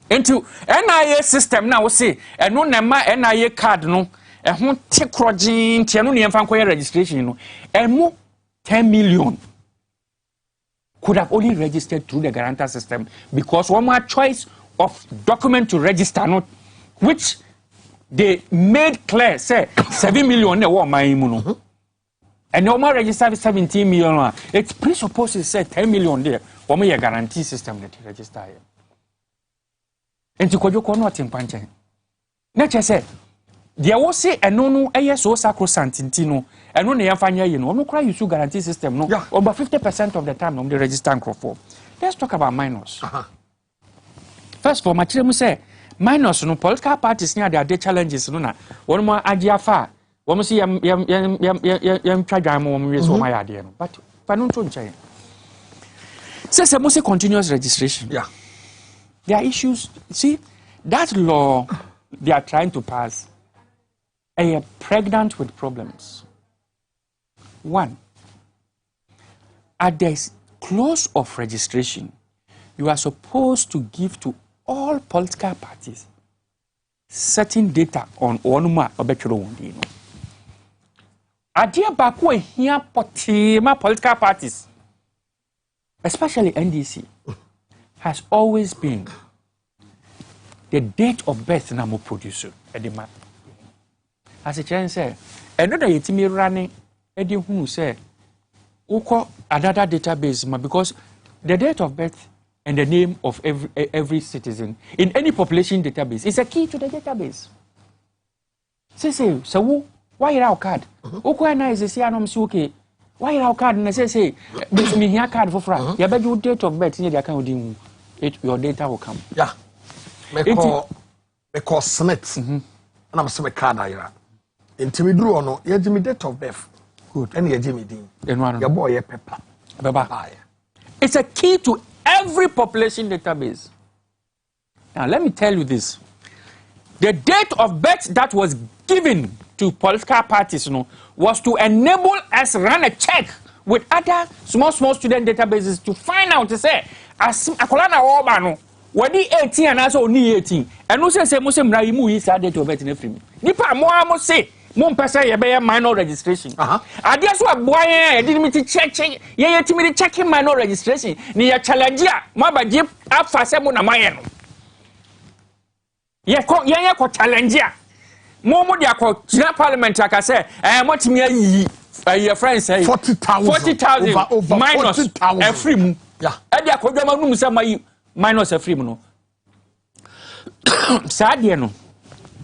Into NIA system now say and no nema NIA card no e ho te krojin tie no ne mfa koye registration no e mo 10 million could have only registered through the guarantor system because one more choice of document to register not which they made clear say 7 million na wo man mu no and no more register 17 million it presupposes say 10 million there we may guarantee system that register here. And to Kojoko not in Panchen. Nature said, there was say and no so sacrosanct intino, and no Yafanya, no cry you should guarantee system, no, over 50% of the time on the register for. Let's talk about minors. First for my children say, minors no political parties near their challenges, no, one more idea far. One see yam trajam so my idea, but Panunton chain. Says a mostly continuous registration. Yeah. There are issues. See, that law they are trying to pass are pregnant with problems. One, at the close of registration, you are supposed to give to all political parties certain data on onuma obetro wondino. Adia bakwe here potima political parties, especially NDC, has always been the date of birth na mo producer edema. As a chance say, another yetimi running edi hu say uko another database ma because the date of birth and the name of every citizen in any population database is a key to the database. Say so why your card? Uko na is say anom si okay. Why your card na say me here card for fra. Ya be do date of birth near the account din. your data will come. Yeah. Me call Smith. And I'm saying card ira. Until we drew on your Jimmy date of birth. Good. And your Jimmy Dean. Your boy your pepper. It's a key to every population database. Now let me tell you this. The date of birth that was given to political parties was to enable us run a check with other small student databases to find out to say as akolana oba no wadi 18 and also only 18 and no say mo say mra yi mu yi sa date of birth na free nipa mo say mo mpesa ye be minor registration ade so aboa ye did me check ye timi check minor registration ni ya challenge a mo abaje afa se mo na maye no ye ko challenge a mo de akọ gira parliament aka say mo timi ayi your friends say 40,000 over minus 40,000 a free mu yeah e dia ko dwama nu say mai minus a free mu no sa de no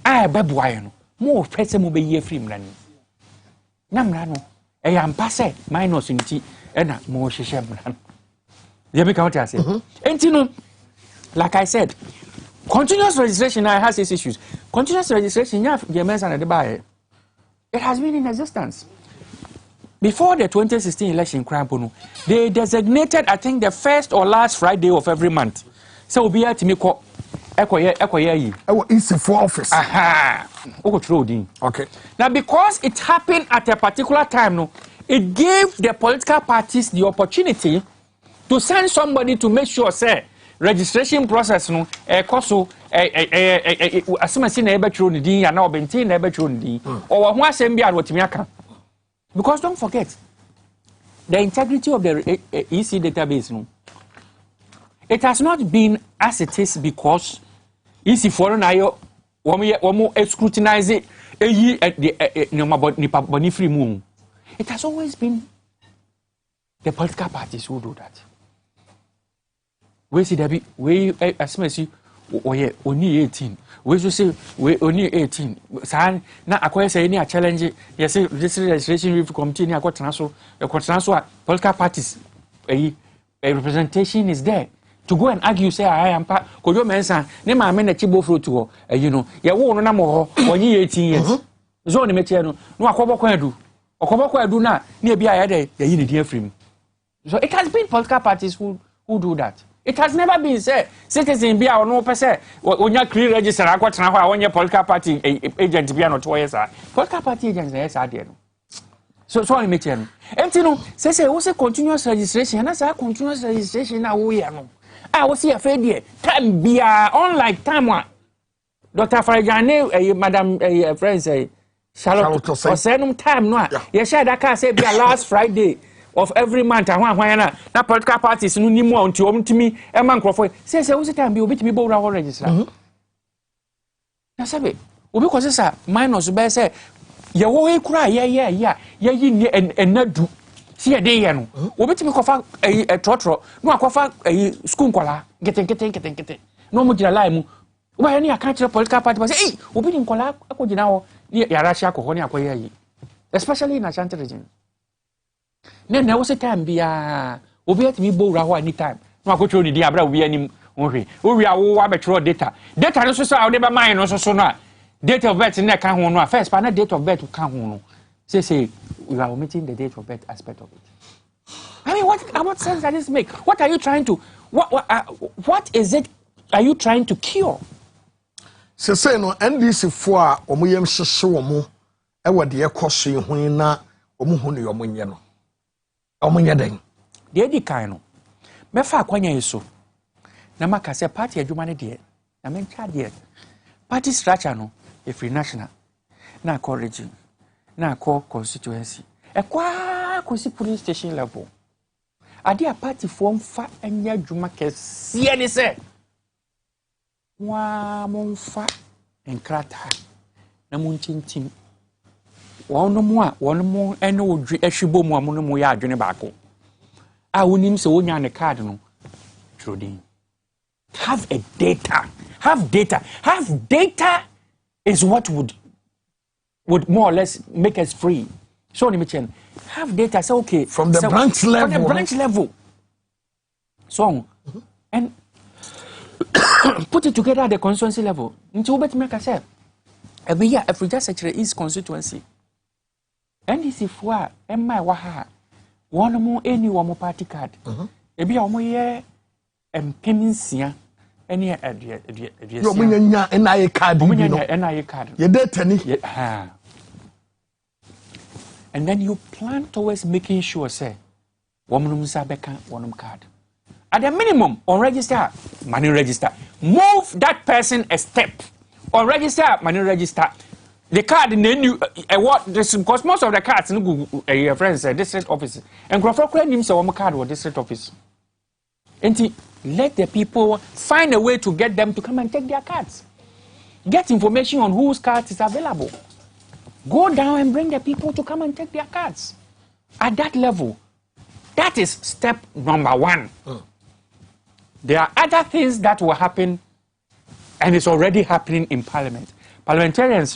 a be boa no mo fese mo be ye free mu na mra no e ya mpa say minus nti e na mo hwehwe mra no ye be ka what I say enti no like I said continuous registration now has its issues. Continuous registration, it has been in existence. Before the 2016 election, they designated, I think, the first or last Friday of every month. So we have to make easy for office. Okay. Now, because it happened at a particular time, it gave the political parties the opportunity to send somebody to make sure, say, registration process no koso asemasi na ebetro ni din ya na obenti na ebetro ni din o ho asem bia rotimi aka because don't forget the integrity of the EC database no it has not been as it is because EC for na yo wo scrutinize eyi ni boni free mu it has always been the political parties who do that. We see that we as you only 18. We just say we only 18. San na acquire say any challenge. Yes, this registration review committee ni akwa transfer. Political parties a representation is there to go and argue say I am pa kojo mensa ne ma me na chibo fro to you know ye wo no na mo ho only 18 years. So ni meche no akobokwa adu na e bia ya dey ye ni dia free. So it has been political parties who do that. It has never been said citizen be our no person onya create register akwatena ho a onye political party agent be no to yes political party agents yes there no so I make no enti no say we say continuous registration na say continuous registration na we no we see afraid there time be unlike time one Dr. Farajane madam friends Charlotte or say no time no ye share that car say be last Friday of every month na political parties no ni mu onti omtimi e man crofo say we say time be obitimi bo ra register na sabe obi ko say minus be say ye wo e kura ye yi ni enadu si e de ye no obitimi ko fa trotro no akofa school nkola geten no mu gira line mu wo ya ni aka kire political party say obi ni nkola akogina ho ni yara sha ko ho ni akoye yi especially in Ashanti region. Then was a time be obi at me bo ra ho anytime no akotro ni dia bra obi anim ohwe we are metro data no so how never mind no so no date of birth na ka ho no first pa na date of birth ka ho no say we are omitting the date of birth aspect of it. I mean what sense does this make? What are you trying to what is it are you trying to cure? Say no NDC fo a omoyem hyehye wo mo e wode ekoso ehun na omuhu ne yomonye no omonye den de di kan no mefa akwanya yeso na maka se party adwuma ne de na mencha de party structure no if national na call region na call constituency e kwa ko si police station level ade a party form fa anya adwuma kese ne se wa monfa enkrata na munchintin wono mo ene odwi ehwebo mu amono mo ya adwene baako a wonim se wonya ne card no trodin have data is what would more or less make us free. So ni mechen have data say okay from the branch level. From the branch level. So and put it together at the constituency level. Until we make a every year, if we just actually is constituency. And this if we are, waha, one more any one more party card. Ebi a omo ye empeminsia ene adie. Yo munya NIA card. Munya NIA card. Ye data ni. And then you plan towards making sure say womanum sabeka one card. At the minimum, on register, money register. Move that person a step. On register, money register. The card in the new what because most of the cards in your friends district office. And Crawford names a woman card or district office. And let the people find a way to get them to come and take their cards. Get information on whose cards is available. Go down and bring the people to come and take their cards. At that level, that is step number 1. There are other things that will happen, and it's already happening in Parliament. Parliamentarians,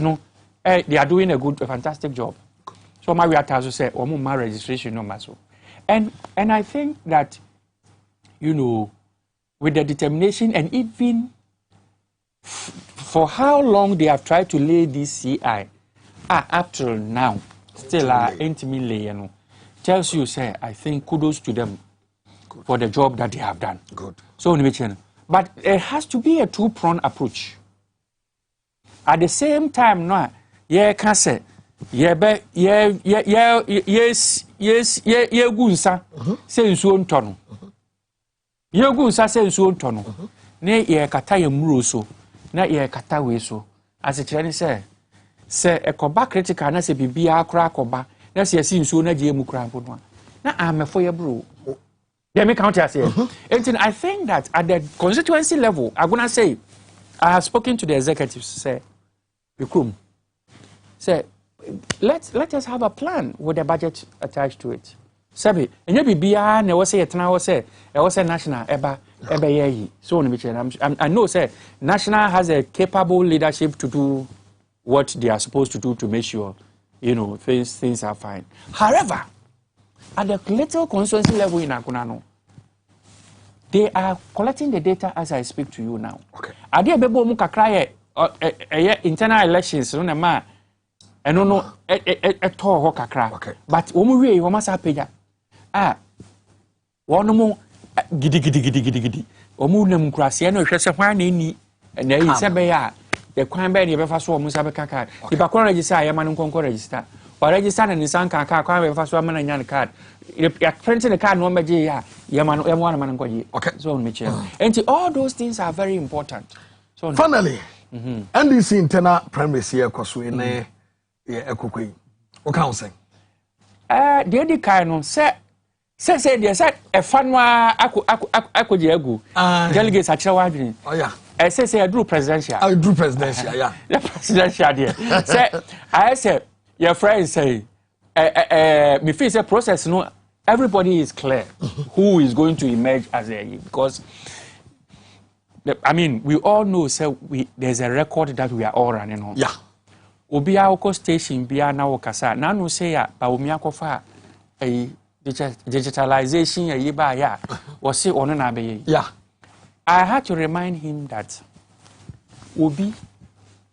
they are doing a fantastic job. So my reactors will say, my registration number. And I think that, with the determination and even for how long they have tried to lay this CI, up till now, still intimately, tells you, say, I think kudos to them for the job that they have done. Good. So, but it has to be a two-pronged approach. At the same time, can say, gunsa, say in so tono. Gunsa say in so tono. Ne ye kata ye muroso, na ye kata weso. As a Chinese say a koba critical, na se bibia kra koba, na se in so na je mukra mpono. Na I'm a for your bro. Let me count here. And I think that at the constituency level, I'm gonna say, I have spoken to the executives. Say, let us have a plan with a budget attached to it. Sabi, and you be ne was say it now. Say, it was a national eba ye. So I know. Say, national has a capable leadership to do what they are supposed to do to make sure, things are fine. However, at the little constituency level in Akunano, they are collecting the data as I speak to you now. Okay. Adia bebo muka cry internal elections no ma eno to ho kakra. Okay. But omu wie o masa peja. Wono mu gidi. Omu nam krase na hwese hwan na ni na yi se be ya the kwan be ne be fa so omu sa be kaka. Di ba kon register ya man kon register. Or register na nisan kaka kwan be fa so man nya card. You printing the card no meje ya man man nkoji. Okay. So and all those things are very important. So finally, NDC internal primacy ekoso ne ekokoi. O kan say. The other kind say they said a fanwa akoje agu. Delegates a chairwa adwin. Oh yeah. I say I drew presidential. I drew presidential, yeah. The presidential there. Say I say your friends say me feel say process everybody is clear who is going to emerge as a because we all know there's a record that we are all running on. Yeah. Obi a station bia na wokasa na no say ya ba omi akofa digitalization ya ba ya was say ono na be. Yeah. I had to remind him that Obi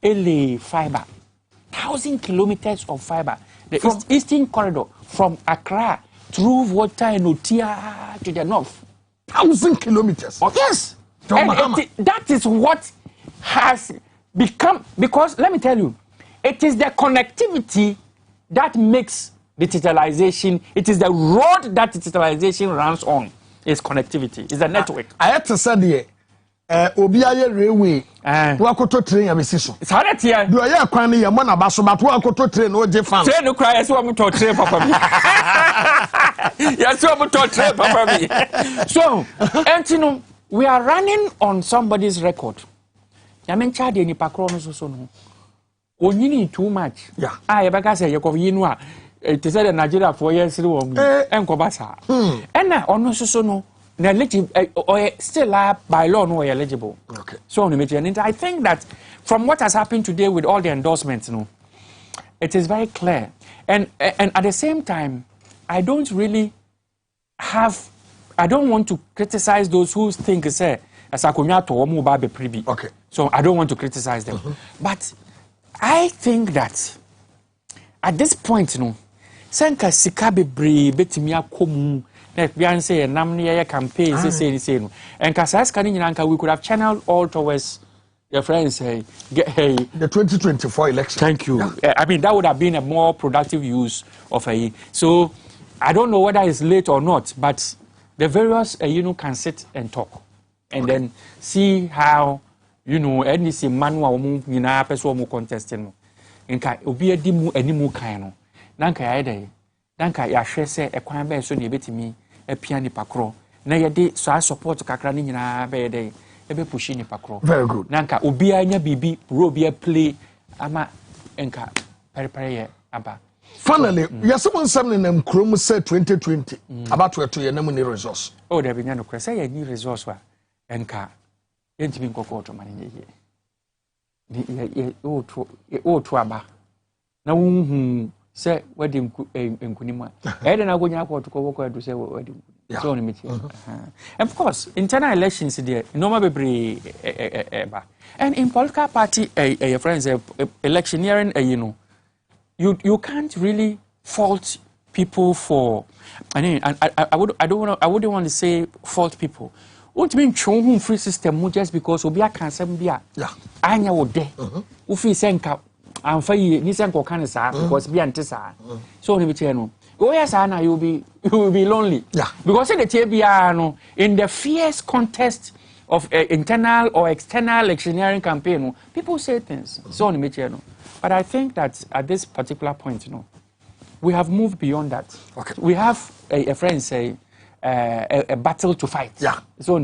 LA fiber 1,000 kilometers of fiber, the eastern corridor from Accra through water and Otia to the north. 1,000 kilometers. Oh, yes. That is what has become, because let me tell you, it is the connectivity that makes digitalization, it is the road that digitalization runs on. It's connectivity, it's the network. I had to say the obi aye railway wakoto train ya besiso. It's hard to hear. Do aye kwan ne yemo na baso but wakoto train no je fans. Train no cry so am to train papa me. Yes, so am to train papa me. So, and we are running on somebody's record. Ya mencha de ni pakro no so no. Onyini too much. Yeah. Ah, yebaka say yekof yinu a it is the Nigeria for years won enkobasa. And na ono so no na eligible or still by law no eligible. Okay. So and I think that from what has happened today with all the endorsements, it is very clear. And at the same time, I don't want to criticize those who think say as akonya to omo ba be pribi. Okay. So I don't want to criticize them. But I think that at this point, no, senka sika bebre betimi akomu na bian say nam ne campaign say no. And kasas kan nyina we could have channeled all towards your friends say the 2024 election. Thank you. Yeah. I mean that would have been a more productive use of a. So I don't know whether it's late or not, but the various can sit and talk and then see how any see manual move person contesting. Nka obi adi mu animu kan no nanka ya dey nanka ya hwe se ekwan ba so ne betimi apia ni pakro na ye de so support kakra ni nyina ba ye dey ebe pushi ni pakro. Very good. Nanka obi anya bibi obi play ama nka pere ye aba. Finally, yes, someone something them krom say 2020 about to ye namu ni resource. Oh, there be no say ye ni resource wa nka yentimi nkoko to mani ye. O to aba na wunhu se wadi nkunima ede na gonya akọ to ko do se wadi so on meeting. And of course internal elections there normal bebre eba and in political party friends electioneering you can't really fault people for I wouldn't want to say fault people. What mean chon free system just because obi aka nsem bia anya wo de wo fi senka amfa yi ni senko kan sa because bia nte sa so ni biche no oh yes na you will be lonely because the tie bia no in the fierce contest of internal or external electioneering campaign people say things so ni biche no but I think that at this particular point we have moved beyond that. Okay. We have a friend say a battle to fight. Yeah. So,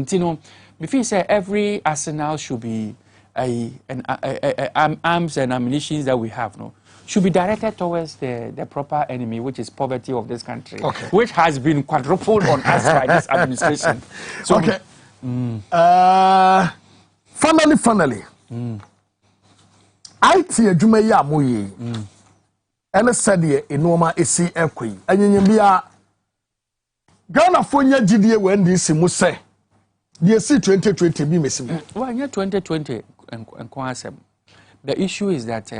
if you say every arsenal should be arms and ammunition that we have, should be directed towards the proper enemy, which is poverty of this country, which has been quadrupled on us by this administration. So, okay. Finally. I see a Jumaya Muyi. And I said, Enoma esi ekwi. Anyimia Ghana fonya GDA when this must the see 2020 be missing. Well, yeah, 2020 and Kwasem. The issue is that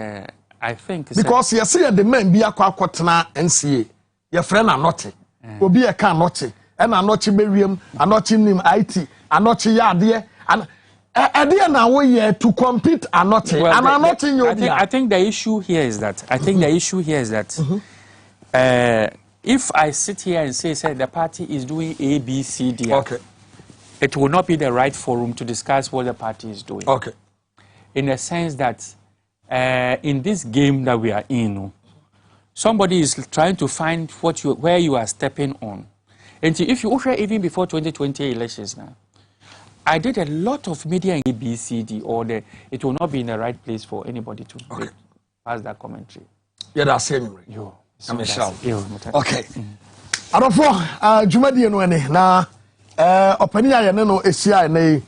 I think because you see the men be a kwatna NCA. Your friend are not obi a can not and are not Miriam, are not in him IT, are not yard and now we to compete are not and are not in your I think the issue here is that if I sit here and say the party is doing A, B, C, D, it will not be the right forum to discuss what the party is doing. Okay. In the sense that in this game that we are in, somebody is trying to find where you are stepping on. And if you also even before 2020 elections now, I did a lot of media in A, B, C, D order. It will not be in the right place for anybody to pass that commentary. Yeah, that's same. Michelle. Okay. Adofo Jumadi no ene na opani aye no esia na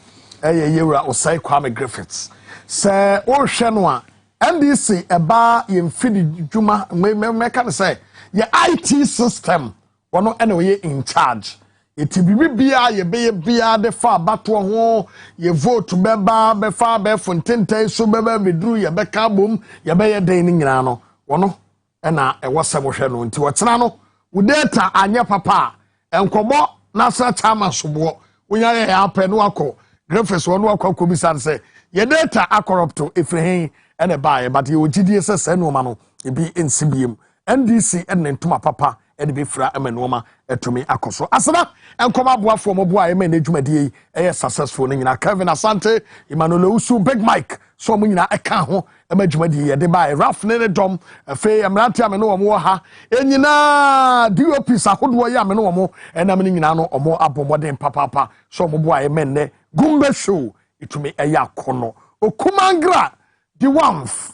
yewura Osai Kwame Griffiths. Se o hwe no a NDC eba ye mfidi djuma me kan say ye IT system wono ene we in charge. Iti bibia ye be bia de fa bato ho ye vote beba be fa be fontenten so beba bedru ye be ka bom ye be ye den ni nyina no wono ena ewosem hwe no nti wotena no wo data anya papa enkomo nasa chama sobo wonya ye apɛ no akɔ Griffiths wono akɔ bisa say ye data akorrupto efrehin ene bae but ye ogidie se se no ma no ebi ensibiem NDC ene ntuma papa ene be fra amenoma etumi akoso asana enkoma boafo moboa ema na dwumadie eye successful ne nyina Kevin Asante Emmanuel Usu Big Mike so mo nyina eka ho ema dwumadie ye de bae Raf ne dom fe emrante amene wo mo ha enyina DOP sahodo ye amene wo mo ena amene nyina no omo abomoden papa so moboa ema ne Gumbe show itumi eye akono Okumangra the ones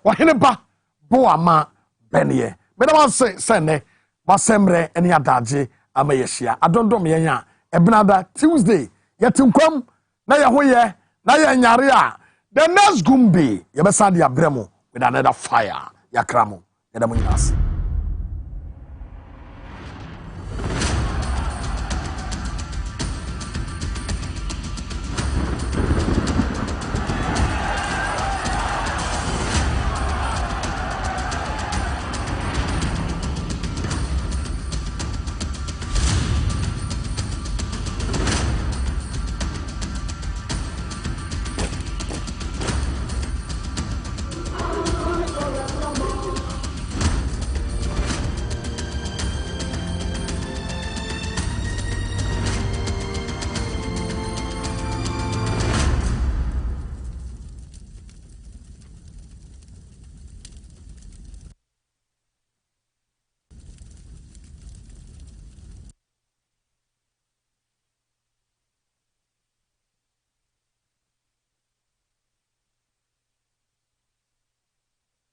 wahene ba boama benye medama say ne wasemre eni adaje amayeshia adondom yenya ebnada Tuesday yetinkwam na yehoye na yenyare a the next Gumbe yebesa de abremo with another fire yakramo yedamunyas